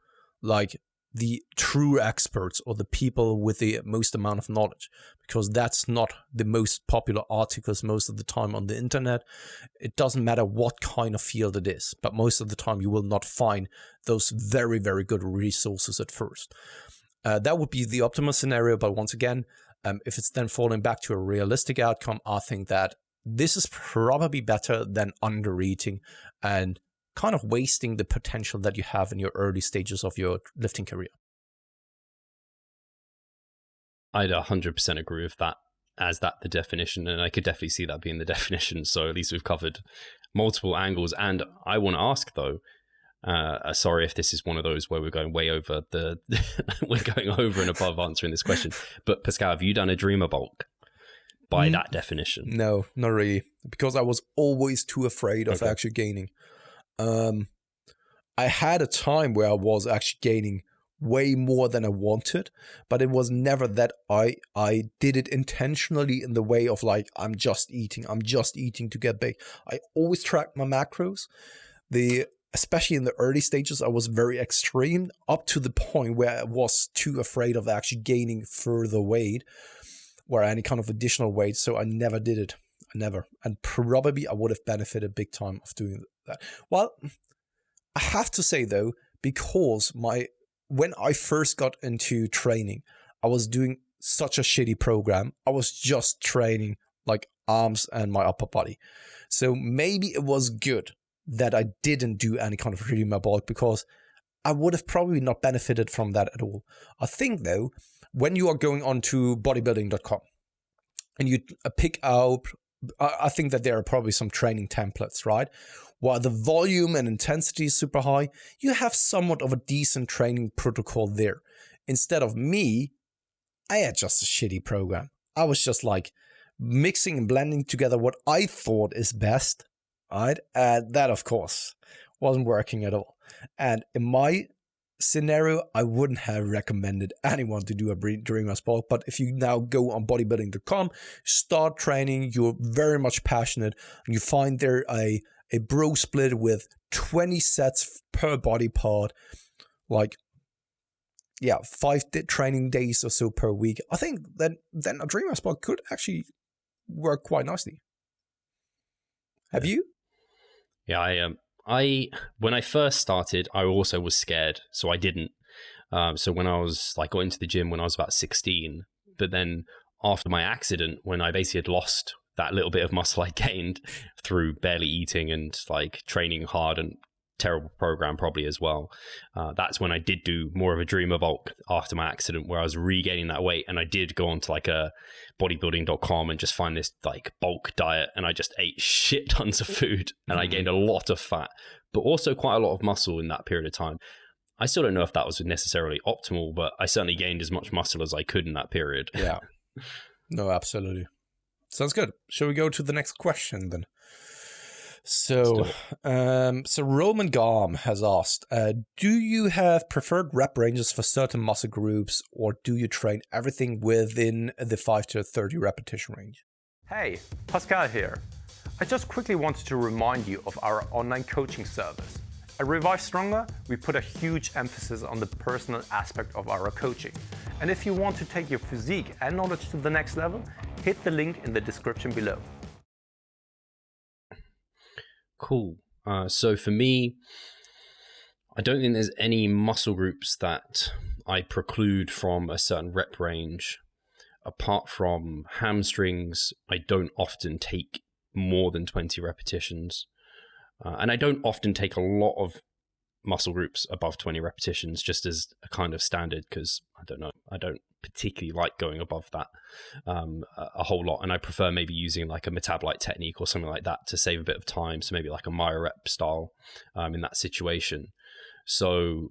like the true experts or the people with the most amount of knowledge, because that's not the most popular articles most of the time on the internet. It doesn't matter what kind of field it is, but most of the time you will not find those very, very good resources at first. That would be the optimal scenario, but once again, if it's then falling back to a realistic outcome, I think that this is probably better than under-eating and kind of wasting the potential that you have in your early stages of your lifting career. I'd 100% agree with that, as that the definition, and I could definitely see that being the definition. So at least we've covered multiple angles. And I want to ask though, sorry if this is one of those where we're going way over the, we're going over and above answering this question, but Pascal, have you done a dreamer bulk by that definition? No, not really, because I was always too afraid of actually gaining. I had a time where I was actually gaining way more than I wanted, but it was never that I did it intentionally in the way of like, I'm just eating to get big. I always tracked my macros. Especially in the early stages, I was very extreme, up to the point where I was too afraid of actually gaining further weight or any kind of additional weight. So I never did it. I never. And probably I would have benefited big time of doing that. Well, I have to say though, because when I first got into training, I was doing such a shitty program. I was just training like arms and my upper body. So maybe it was good that I didn't do any kind of dreamer bulk, because I would have probably not benefited from that at all. I think though, when you are going on to bodybuilding.com and you pick out, I think that there are probably some training templates, right? While the volume and intensity is super high, you have somewhat of a decent training protocol there. Instead of me, I had just a shitty program. I was just like mixing and blending together what I thought is best, right? And that, of course, wasn't working at all. And in my scenario, I wouldn't have recommended anyone to do a dreamer's bulk. But if you now go on bodybuilding.com, start training, you're very much passionate, and you find there a bro split with 20 sets per body part, like 5 training days or so per week, I think then a dreamer's bulk could actually work quite nicely. Have you? Yeah, I when I first started, I also was scared, so I didn't. So when I was got into the gym when I was about 16, but then after my accident, when I basically had lost that little bit of muscle I gained through barely eating and training hard and terrible program probably as well, that's when I did do more of a dreamer bulk after my accident, where I was regaining that weight, and I did go on to a bodybuilding.com and just find this bulk diet, and I just ate shit tons of food and I gained a lot of fat, but also quite a lot of muscle in that period of time. I still don't know if that was necessarily optimal, but I certainly gained as much muscle as I could in that period. Yeah. No, absolutely. Sounds good. Shall we go to the next question then? So Roman Garm has asked, do you have preferred rep ranges for certain muscle groups, or do you train everything within the 5 to 30 repetition range? Hey, Pascal here. I just quickly wanted to remind you of our online coaching service. At Revive Stronger, we put a huge emphasis on the personal aspect of our coaching. And if you want to take your physique and knowledge to the next level, hit the link in the description below. Cool. So for me, I don't think there's any muscle groups that I preclude from a certain rep range. Apart from hamstrings, I don't often take more than 20 repetitions. And I don't often take a lot of muscle groups above 20 repetitions, just as a kind of standard, because I don't know, I don't particularly like going above that a whole lot, and I prefer maybe using a metabolite technique or something like that to save a bit of time, so maybe a Myo rep style in that situation. So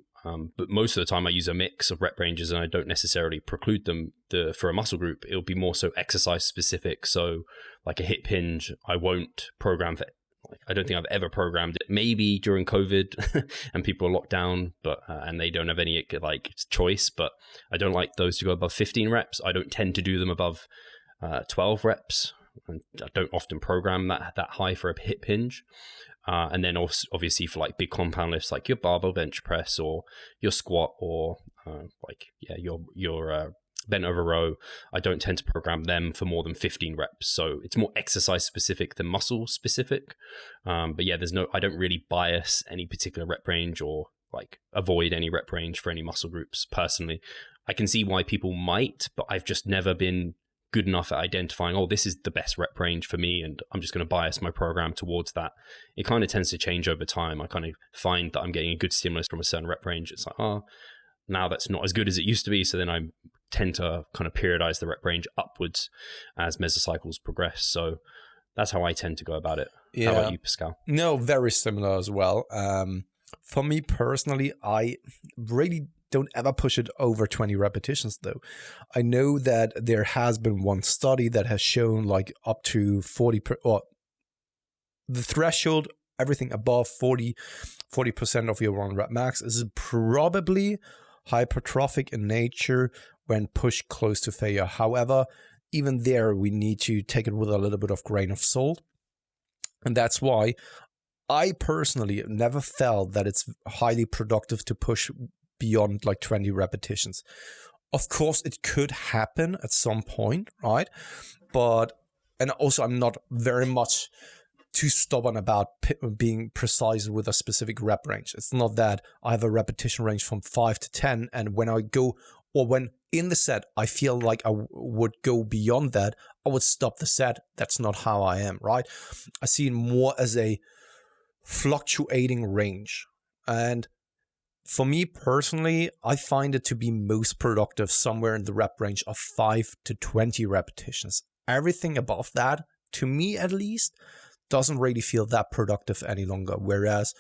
But most of the time I use a mix of rep ranges, and I don't necessarily preclude them for a muscle group. It'll be more so exercise specific. So like a hip hinge, I won't program for. I don't think I've ever programmed it. Maybe during COVID and people are locked down, but and they don't have any like choice. But I don't like those to go above 15 reps. I don't tend to do them above 12 reps, and I don't often program that high for a hip hinge. And then also, obviously for like big compound lifts, like your barbell bench press or your squat or your bent over row, I don't tend to program them for more than 15 reps. So it's more exercise specific than muscle specific. But yeah, I don't really bias any particular rep range or like avoid any rep range for any muscle groups personally. I can see why people might, but I've just never been good enough at identifying, this is the best rep range for me, and I'm just going to bias my program towards that. It kind of tends to change over time. I kind of find that I'm getting a good stimulus from a certain rep range. It's like, now that's not as good as it used to be. So then I tend to kind of periodize the rep range upwards as mesocycles progress. So that's how I tend to go about it. Yeah. How about you, Pascal? No, very similar as well. For me personally, I really don't ever push it over 20 repetitions though. I know that there has been one study that has shown like up to 40%, or the threshold, everything above 40% of your 1 rep max is probably hypertrophic in nature when pushed close to failure. However, even there, we need to take it with a little bit of grain of salt. And that's why I personally never felt that it's highly productive to push beyond like 20 repetitions. Of course, it could happen at some point, right? And also I'm not very much too stubborn about being precise with a specific rep range. It's not that I have a repetition range from 5 to 10, and when I go, or when in the set, I feel like I would go beyond that, I would stop the set. That's not how I am, right? I see it more as a fluctuating range. And for me personally, I find it to be most productive somewhere in the rep range of 5 to 20 repetitions. Everything above that, to me at least, doesn't really feel that productive any longer. Whereas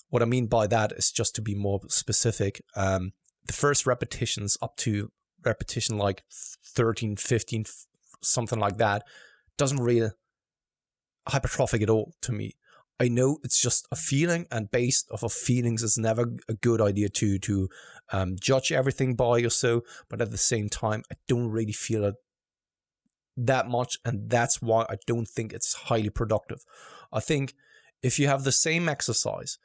what I mean by that is, just to be more specific, the first repetitions up to repetition like 13, 15, something like that, doesn't really hypertrophic at all to me. I know it's just a feeling, and based off of feelings, it's never a good idea to judge everything by or so. But at the same time, I don't really feel it that much, and that's why I don't think it's highly productive. I think if you have the same exercise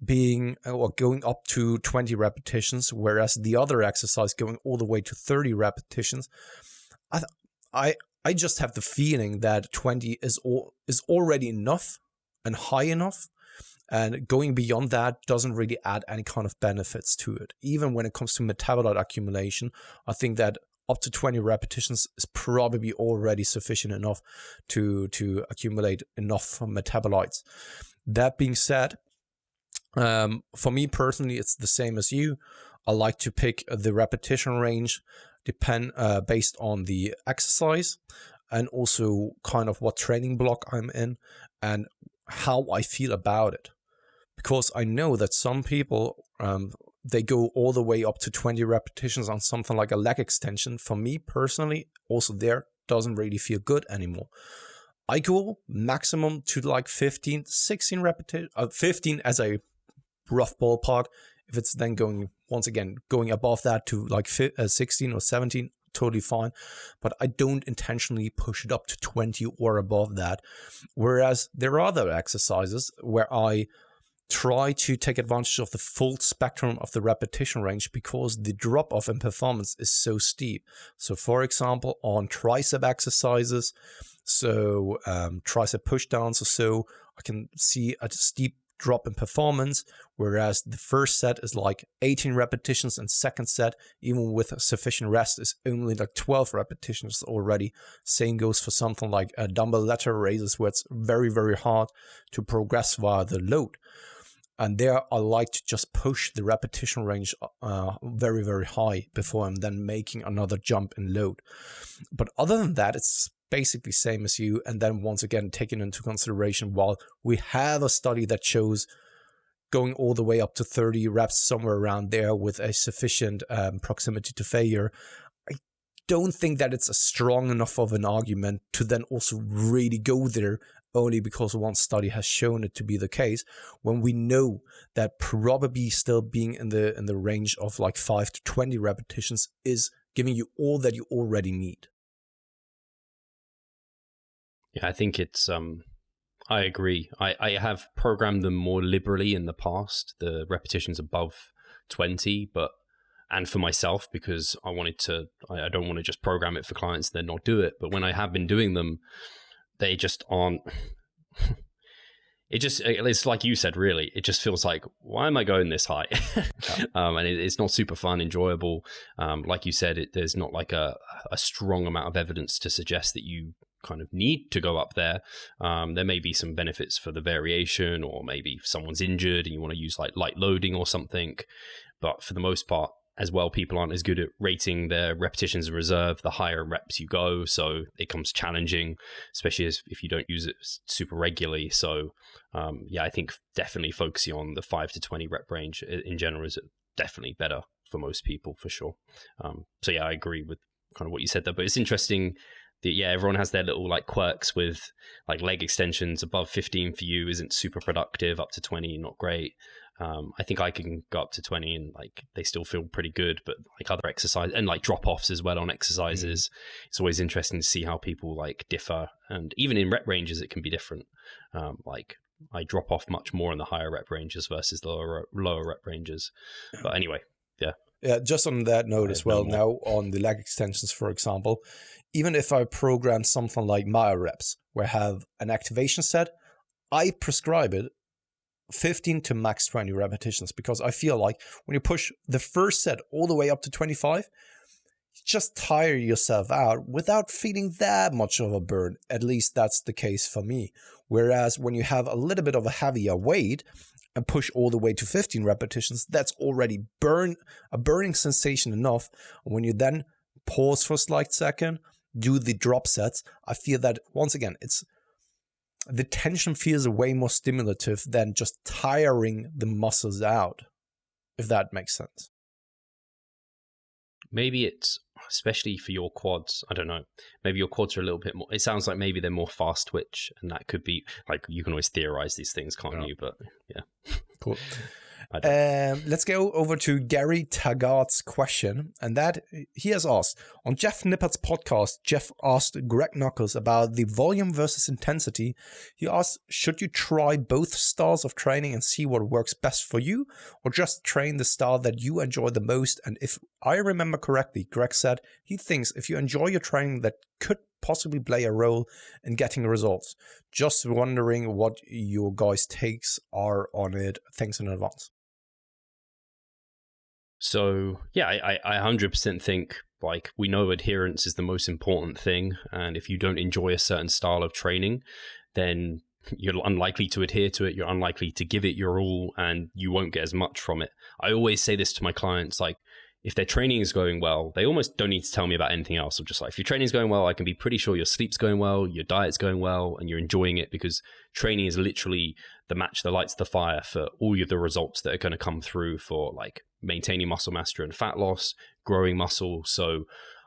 being or going up to 20 repetitions, whereas the other exercise going all the way to 30 repetitions, I just have the feeling that 20 is already enough and high enough, and going beyond that doesn't really add any kind of benefits to it. Even when it comes to metabolite accumulation, I think that up to 20 repetitions is probably already sufficient enough to accumulate enough metabolites. That being said, for me personally, it's the same as you. I like to pick the repetition range based on the exercise, and also kind of what training block I'm in and how I feel about it. Because I know that some people, they go all the way up to 20 repetitions on something like a leg extension. For me personally, also there doesn't really feel good anymore. I go maximum to like 15, 16 repetitions, 15 as a rough ballpark. If it's then going above that to like 16 or 17, totally fine. But I don't intentionally push it up to 20 or above that. Whereas there are other exercises where I try to take advantage of the full spectrum of the repetition range, because the drop off in performance is so steep. So for example, on tricep exercises, so tricep push downs or so, I can see a steep drop in performance, whereas the first set is like 18 repetitions and second set, even with sufficient rest, is only like 12 repetitions already. Same goes for something like dumbbell lateral raises, where it's very, very hard to progress via the load. And there I like to just push the repetition range very, very high before I'm then making another jump in load. But other than that, it's basically same as you. And then once again, taking into consideration, while we have a study that shows going all the way up to 30 reps, somewhere around there with a sufficient proximity to failure, I don't think that it's a strong enough of an argument to then also really go there only because one study has shown it to be the case, when we know that probably still being in the range of like 5 to 20 repetitions is giving you all that you already need. Yeah, I think it's I agree. I have programmed them more liberally in the past, the repetitions above 20, and for myself, because I don't want to just program it for clients and then not do it. But when I have been doing them, they just aren't. It's like you said, really. It just feels like, why am I going this high? And it's not super fun, enjoyable. Like you said, there's not like a strong amount of evidence to suggest that you kind of need to go up there. There may be some benefits for the variation, or maybe if someone's injured and you want to use like light loading or something. But for the most part, as well, people aren't as good at rating their repetitions in reserve the higher reps you go. So it becomes challenging, especially if you don't use it super regularly. So yeah, I think definitely focusing on the 5 to 20 rep range in general is definitely better for most people, for sure. So yeah, I agree with kind of what you said there. But it's interesting that, yeah, everyone has their little like quirks with like leg extensions. Above 15 for you isn't super productive, up to 20 not great. I think I can go up to 20 and like they still feel pretty good, but like other exercise and like drop offs as well on exercises. It's always interesting to see how people like differ, and even in rep ranges it can be different. Like I drop off much more in the higher rep ranges versus the lower rep ranges. But anyway, yeah. Yeah, just on that note as well, now on the leg extensions, for example, even if I program something like myo reps, where I have an activation set, I prescribe it 15 to max 20 repetitions, because I feel like when you push the first set all the way up to 25, you just tire yourself out without feeling that much of a burn. At least that's the case for me. Whereas when you have a little bit of a heavier weight and push all the way to 15 repetitions, that's already a burning sensation enough. And when you then pause for a slight second, do the drop sets, I feel that once again, the tension feels way more stimulative than just tiring the muscles out, if that makes sense. Maybe it's, especially for your quads, I don't know, maybe your quads are a little bit more, it sounds like maybe they're more fast twitch, and that could be, like, you can always theorize these things, can't you? But yeah. Cool. Let's go over to Gary Taggart's question, and that he has asked, on Jeff Nippert's podcast, Jeff asked Greg Knuckles about the volume versus intensity. He asked, should you try both styles of training and see what works best for you, or just train the style that you enjoy the most? And if I remember correctly, Greg said he thinks if you enjoy your training, that could possibly play a role in getting results. Just wondering what your guys' takes are on it. Thanks in advance. So yeah, I 100% think, like, we know adherence is the most important thing, and if you don't enjoy a certain style of training, then you're unlikely to adhere to it, you're unlikely to give it your all, and you won't get as much from it. I always say this to my clients, like, if their training is going well, they almost don't need to tell me about anything else. I'm just like, if your training is going well, I can be pretty sure your sleep's going well, your diet's going well, and you're enjoying it, because training is literally the match that lights the fire for all of the results that are going to come through for, like, maintaining muscle mass and fat loss, growing muscle. So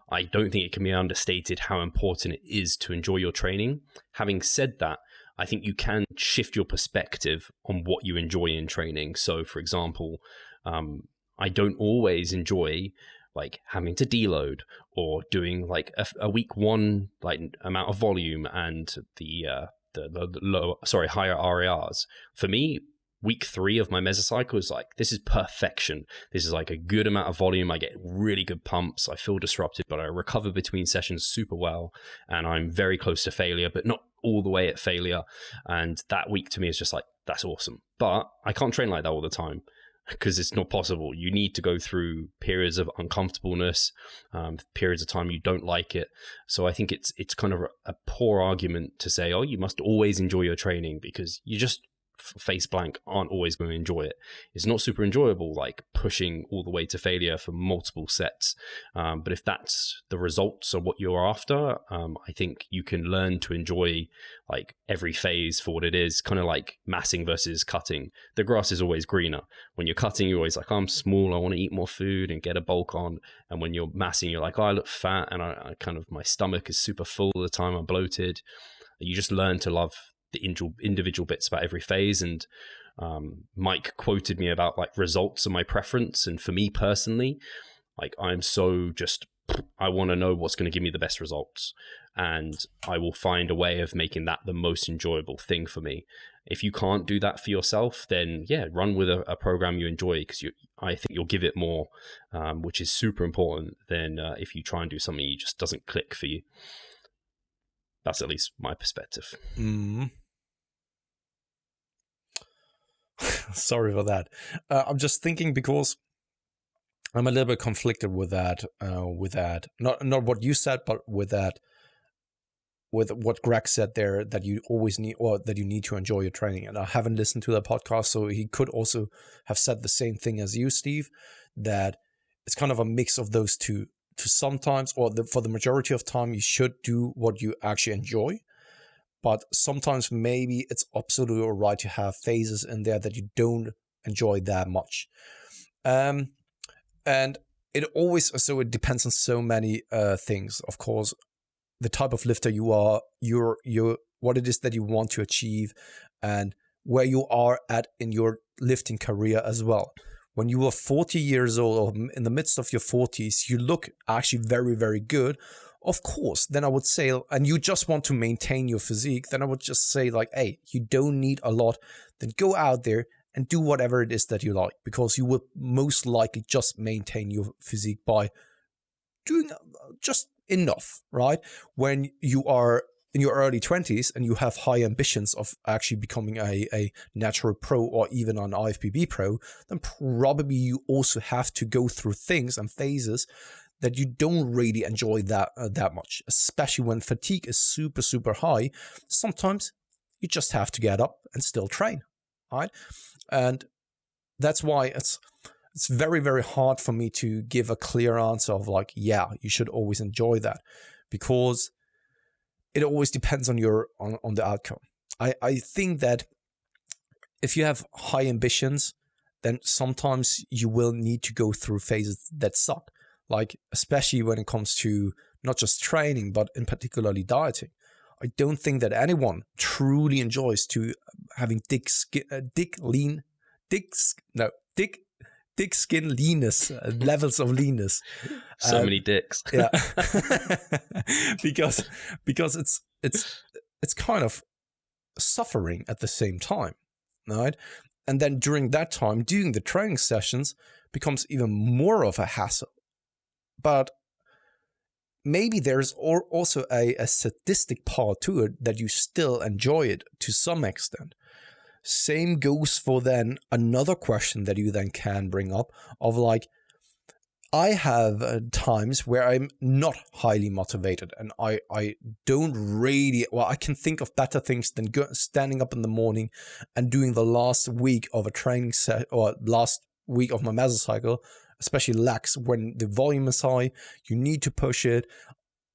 I don't think it can be understated how important it is to enjoy your training. Having said that, I think you can shift your perspective on what you enjoy in training. So for example, I don't always enjoy like having to deload or doing like a week one like amount of volume and the higher RARs. For me, week 3 of my mesocycle is like, this is perfection. This is like a good amount of volume. I get really good pumps. I feel disrupted, but I recover between sessions super well. And I'm very close to failure, but not all the way at failure. And that week to me is just like, that's awesome. But I can't train like that all the time, because it's not possible. You need to go through periods of uncomfortableness, periods of time you don't like it. So I think it's kind of a poor argument to say, oh, you must always enjoy your training, because you just face blank aren't always going to enjoy it. It's not super enjoyable, like pushing all the way to failure for multiple sets. But if that's the results of what you're after, I think you can learn to enjoy like every phase for what it is, kind of like massing versus cutting. The grass is always greener. When you're cutting, you're always like, I'm small, I want to eat more food and get a bulk on. And when you're massing, you're like, I look fat and I kind of, my stomach is super full all the time, I'm bloated. You just learn to love the individual bits about every phase. And Mike quoted me about like results are my preference. And for me personally, like I'm so just, I want to know what's going to give me the best results. And I will find a way of making that the most enjoyable thing for me. If you can't do that for yourself, then yeah, run with a program you enjoy, because I think you'll give it more, which is super important than if you try and do something that just doesn't click for you. That's at least my perspective. Sorry for that. I'm just thinking because I'm a little bit conflicted with that. Not what you said, but with that. With what Greg said there, that you always need, or that you need to enjoy your training. And I haven't listened to that podcast, so he could also have said the same thing as you, Steve, that it's kind of a mix of those two. To sometimes, or for the majority of time, you should do what you actually enjoy. But sometimes maybe it's absolutely all right to have phases in there that you don't enjoy that much. And it always, so it depends on so many things, of course. The type of lifter you are, your what it is that you want to achieve, and where you are at in your lifting career as well. When you are 40 years old, or in the midst of your 40s, you look actually very, very good. Of course, then I would say, and you just want to maintain your physique, then I would just say like, hey, you don't need a lot. Then go out there and do whatever it is that you like, because you will most likely just maintain your physique by doing just enough, right? When you are in your early 20s and you have high ambitions of actually becoming a natural pro or even an IFBB pro, then probably you also have to go through things and phases that you don't really enjoy that much, especially when fatigue is super, super high. Sometimes you just have to get up and still train, right? And that's why it's very, very hard for me to give a clear answer of like, yeah, you should always enjoy that, because it always depends on on the outcome. I think that if you have high ambitions, then sometimes you will need to go through phases that suck, like especially when it comes to not just training, but in particularly dieting. I don't think that anyone truly enjoys to having thick skin leanness, levels of leanness. So many dicks. Yeah. because it's kind of suffering at the same time, right? And then during that time, doing the training sessions becomes even more of a hassle. But maybe there's also a sadistic part to it, that you still enjoy it to some extent. Same goes for then another question that you then can bring up of like, I have times where I'm not highly motivated and I don't really, well, I can think of better things than standing up in the morning and doing the last week of a training set, or last week of my mesocycle, especially legs, when the volume is high, you need to push it.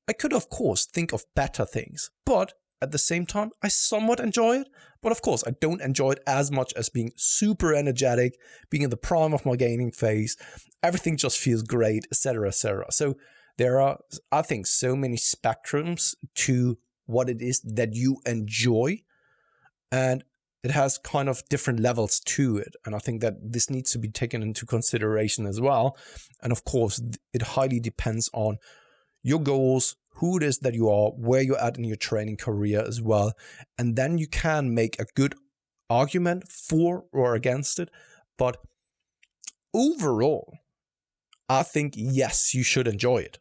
I could, of course, think of better things, but at the same time, I somewhat enjoy it. But of course, I don't enjoy it as much as being super energetic, being in the prime of my gaining phase. Everything just feels great, etc., etc. So there are, I think, so many spectrums to what it is that you enjoy. And it has kind of different levels to it. And I think that this needs to be taken into consideration as well. And of course, it highly depends on your goals, who it is that you are, where you're at in your training career as well. And then you can make a good argument for or against it. But overall, I think, yes, you should enjoy it.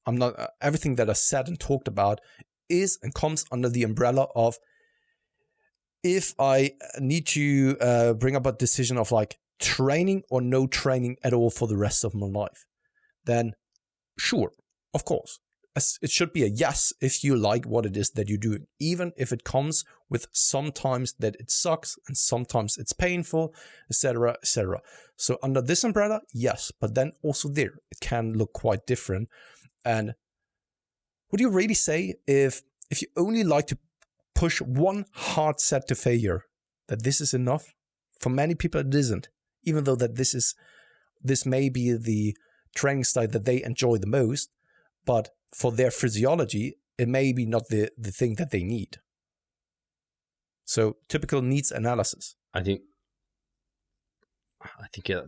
I'm not, everything that I said and talked about is and comes under the umbrella of, if I need to bring up a decision of like training or no training at all for the rest of my life, then sure, of course, it should be a yes if you like what it is that you're doing, even if it comes with sometimes that it sucks and sometimes it's painful, etc., etc. So under this umbrella, yes, but then also there, it can look quite different. And would you really say if you only like to push one hard set to failure, that this is enough? For many people, it isn't, even though that this may be the training style that they enjoy the most, but for their physiology, it may be not the thing that they need. So typical needs analysis. I think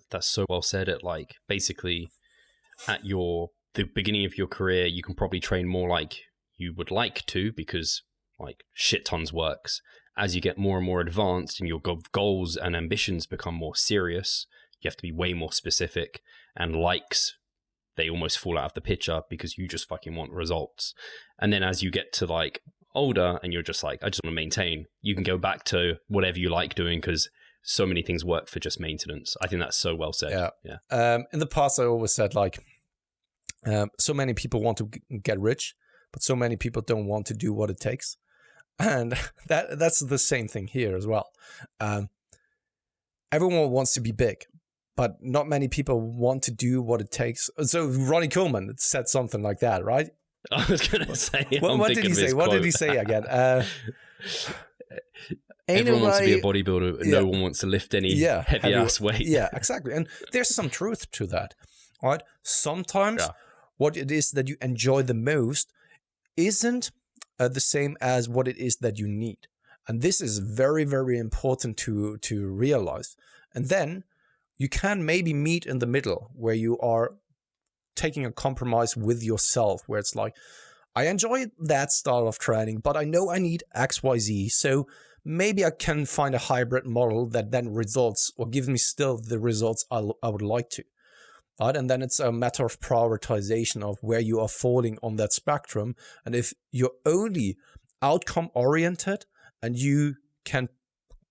that's so well said. At like basically at the beginning of your career, you can probably train more like you would like to because like shit tons works. As you get more and more advanced and your goals and ambitions become more serious, you have to be way more specific, and likes, they almost fall out of the picture because you just fucking want results. And then as you get to like older and you're just like, I just want to maintain, you can go back to whatever you like doing because so many things work for just maintenance. I think that's so well said. Yeah. In the past, I always said like, so many people want to get rich, but so many people don't want to do what it takes. And that's the same thing here as well. Everyone wants to be big, but not many people want to do what it takes. So Ronnie Coleman said something like that, right? I was going to say, what did he say? What did he say again? Everyone wants to be a bodybuilder, but no one wants to lift any heavy ass weight. Yeah, exactly. And there's some truth to that, right? Sometimes what it is that you enjoy the most isn't the same as what it is that you need. And this is very, very important to realize. And then you can maybe meet in the middle where you are taking a compromise with yourself, where it's like, I enjoy that style of training, but I know I need XYZ. So maybe I can find a hybrid model that then results or gives me still the results I would like to. Right? And then it's a matter of prioritization of where you are falling on that spectrum. And if you're only outcome oriented and you can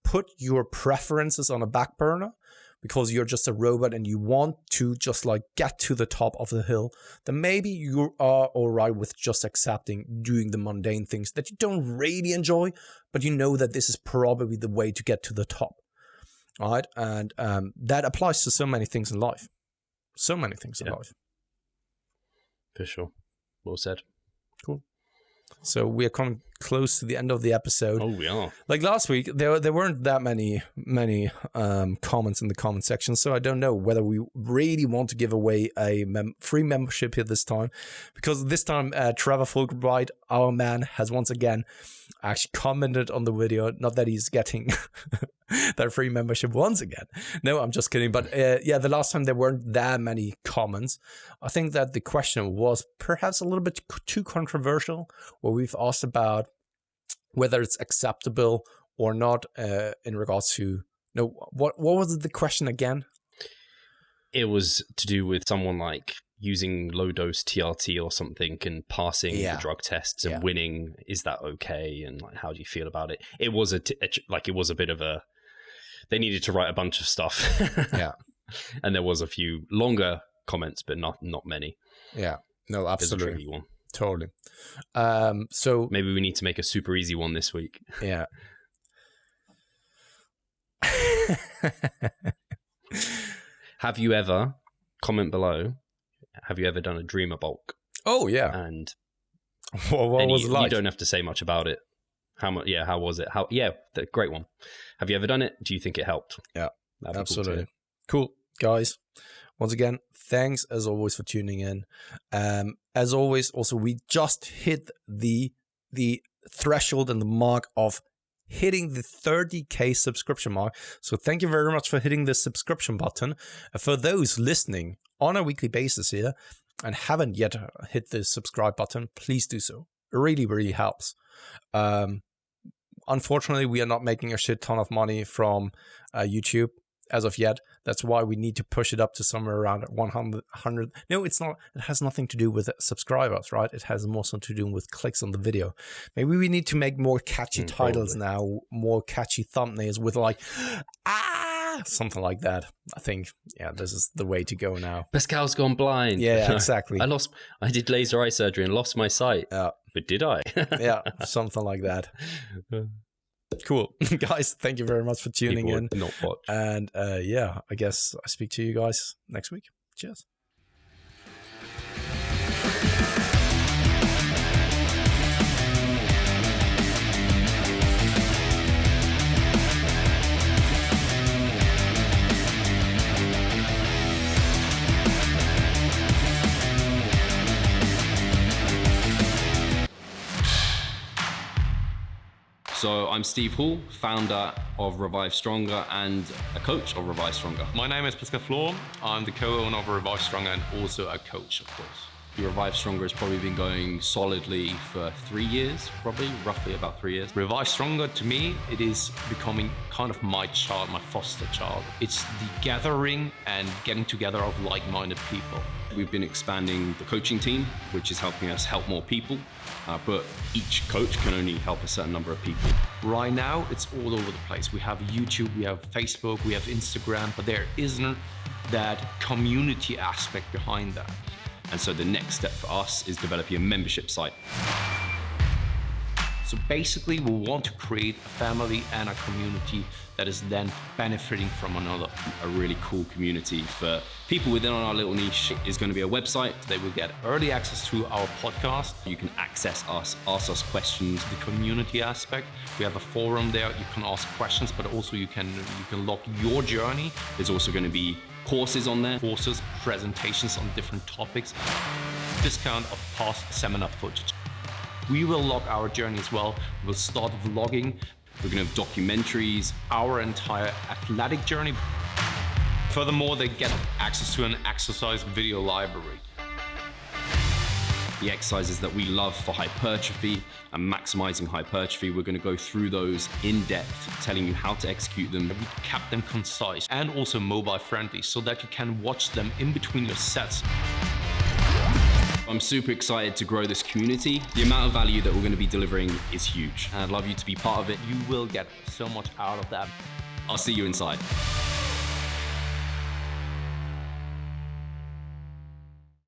put your preferences on a back burner because you're just a robot and you want to just like get to the top of the hill, then maybe you are all right with just accepting doing the mundane things that you don't really enjoy, but you know that this is probably the way to get to the top. All right? And that applies to so many things in life. So many things in life. For sure. Well said. Cool. So we are coming close to the end of the episode. Oh, we are. Like last week, there weren't that many comments in the comment section, so I don't know whether we really want to give away a free membership here this time, because this time Trevor Fulbright, our man, has once again actually commented on the video. Not that he's getting that free membership once again. No, I'm just kidding. But the last time there weren't that many comments. I think that the question was perhaps a little bit too controversial, where we've asked about whether it's acceptable or not in regards to, what was the question again? It was to do with someone like using low dose TRT or something and passing the drug tests and winning. Is that okay? And like, how do you feel about it? It was it was a bit of a, they needed to write a bunch of stuff. And there was a few longer comments, but not many. Yeah, no, absolutely. There's a tricky one. Totally. So maybe we need to make a super easy one this week. Yeah. Have you ever, comment below, have you ever done a dreamer bulk? Oh, yeah. And what was it like? You don't have to say much about it. How much? Yeah, how was it? The great one. Have you ever done it? Do you think it helped? Yeah, absolutely. Cool, guys. Once again, thanks as always for tuning in. As always, also, we just hit the threshold and the mark of hitting the 30K subscription mark. So thank you very much for hitting the subscription button. For those listening on a weekly basis here and haven't yet hit the subscribe button, please do so. It really, really helps. Unfortunately, we are not making a shit ton of money from YouTube as of yet. That's why we need to push it up to somewhere around 100. No, it's not. It has nothing to do with subscribers, right? It has more so to do with clicks on the video. Maybe we need to make more catchy titles now, more catchy thumbnails with like, something like that. I think, this is the way to go now. Pascal's gone blind. Yeah, exactly. I did laser eye surgery and lost my sight. But did I? Yeah, something like that. Cool. Guys, thank you very much for tuning in. Not watch. And I guess I speak to you guys next week. Cheers. So I'm Steve Hall, founder of Revive Stronger and a coach of Revive Stronger. My name is Pascal. I'm the co-owner of Revive Stronger and also a coach, of course. Revive Stronger has probably been going solidly for 3 years, roughly about 3 years. Revive Stronger, to me, it is becoming kind of my child, my foster child. It's the gathering and getting together of like-minded people. We've been expanding the coaching team, which is helping us help more people, but each coach can only help a certain number of people. Right now, it's all over the place. We have YouTube, we have Facebook, we have Instagram, but there isn't that community aspect behind that. And so the next step for us is developing a membership site. So basically, we want to create a family and a community that is then benefiting from another. A really cool community for people within our little niche is going to be a website. They will get early access to our podcast. You can access us, ask us questions. The community aspect, we have a forum there. You can ask questions, but also you can log your journey. There's also going to be courses on there. Courses, presentations on different topics. Discount of past seminar footage. We will log our journey as well. We'll start vlogging. We're going to have documentaries. Our entire athletic journey. Furthermore, they get access to an exercise video library. The exercises that we love for hypertrophy and maximizing hypertrophy, we're going to go through those in depth, telling you how to execute them. We kept them concise and also mobile friendly so that you can watch them in between your sets. I'm super excited to grow this community. The amount of value that we're going to be delivering is huge, and I'd love you to be part of it. You will get so much out of that. I'll see you inside.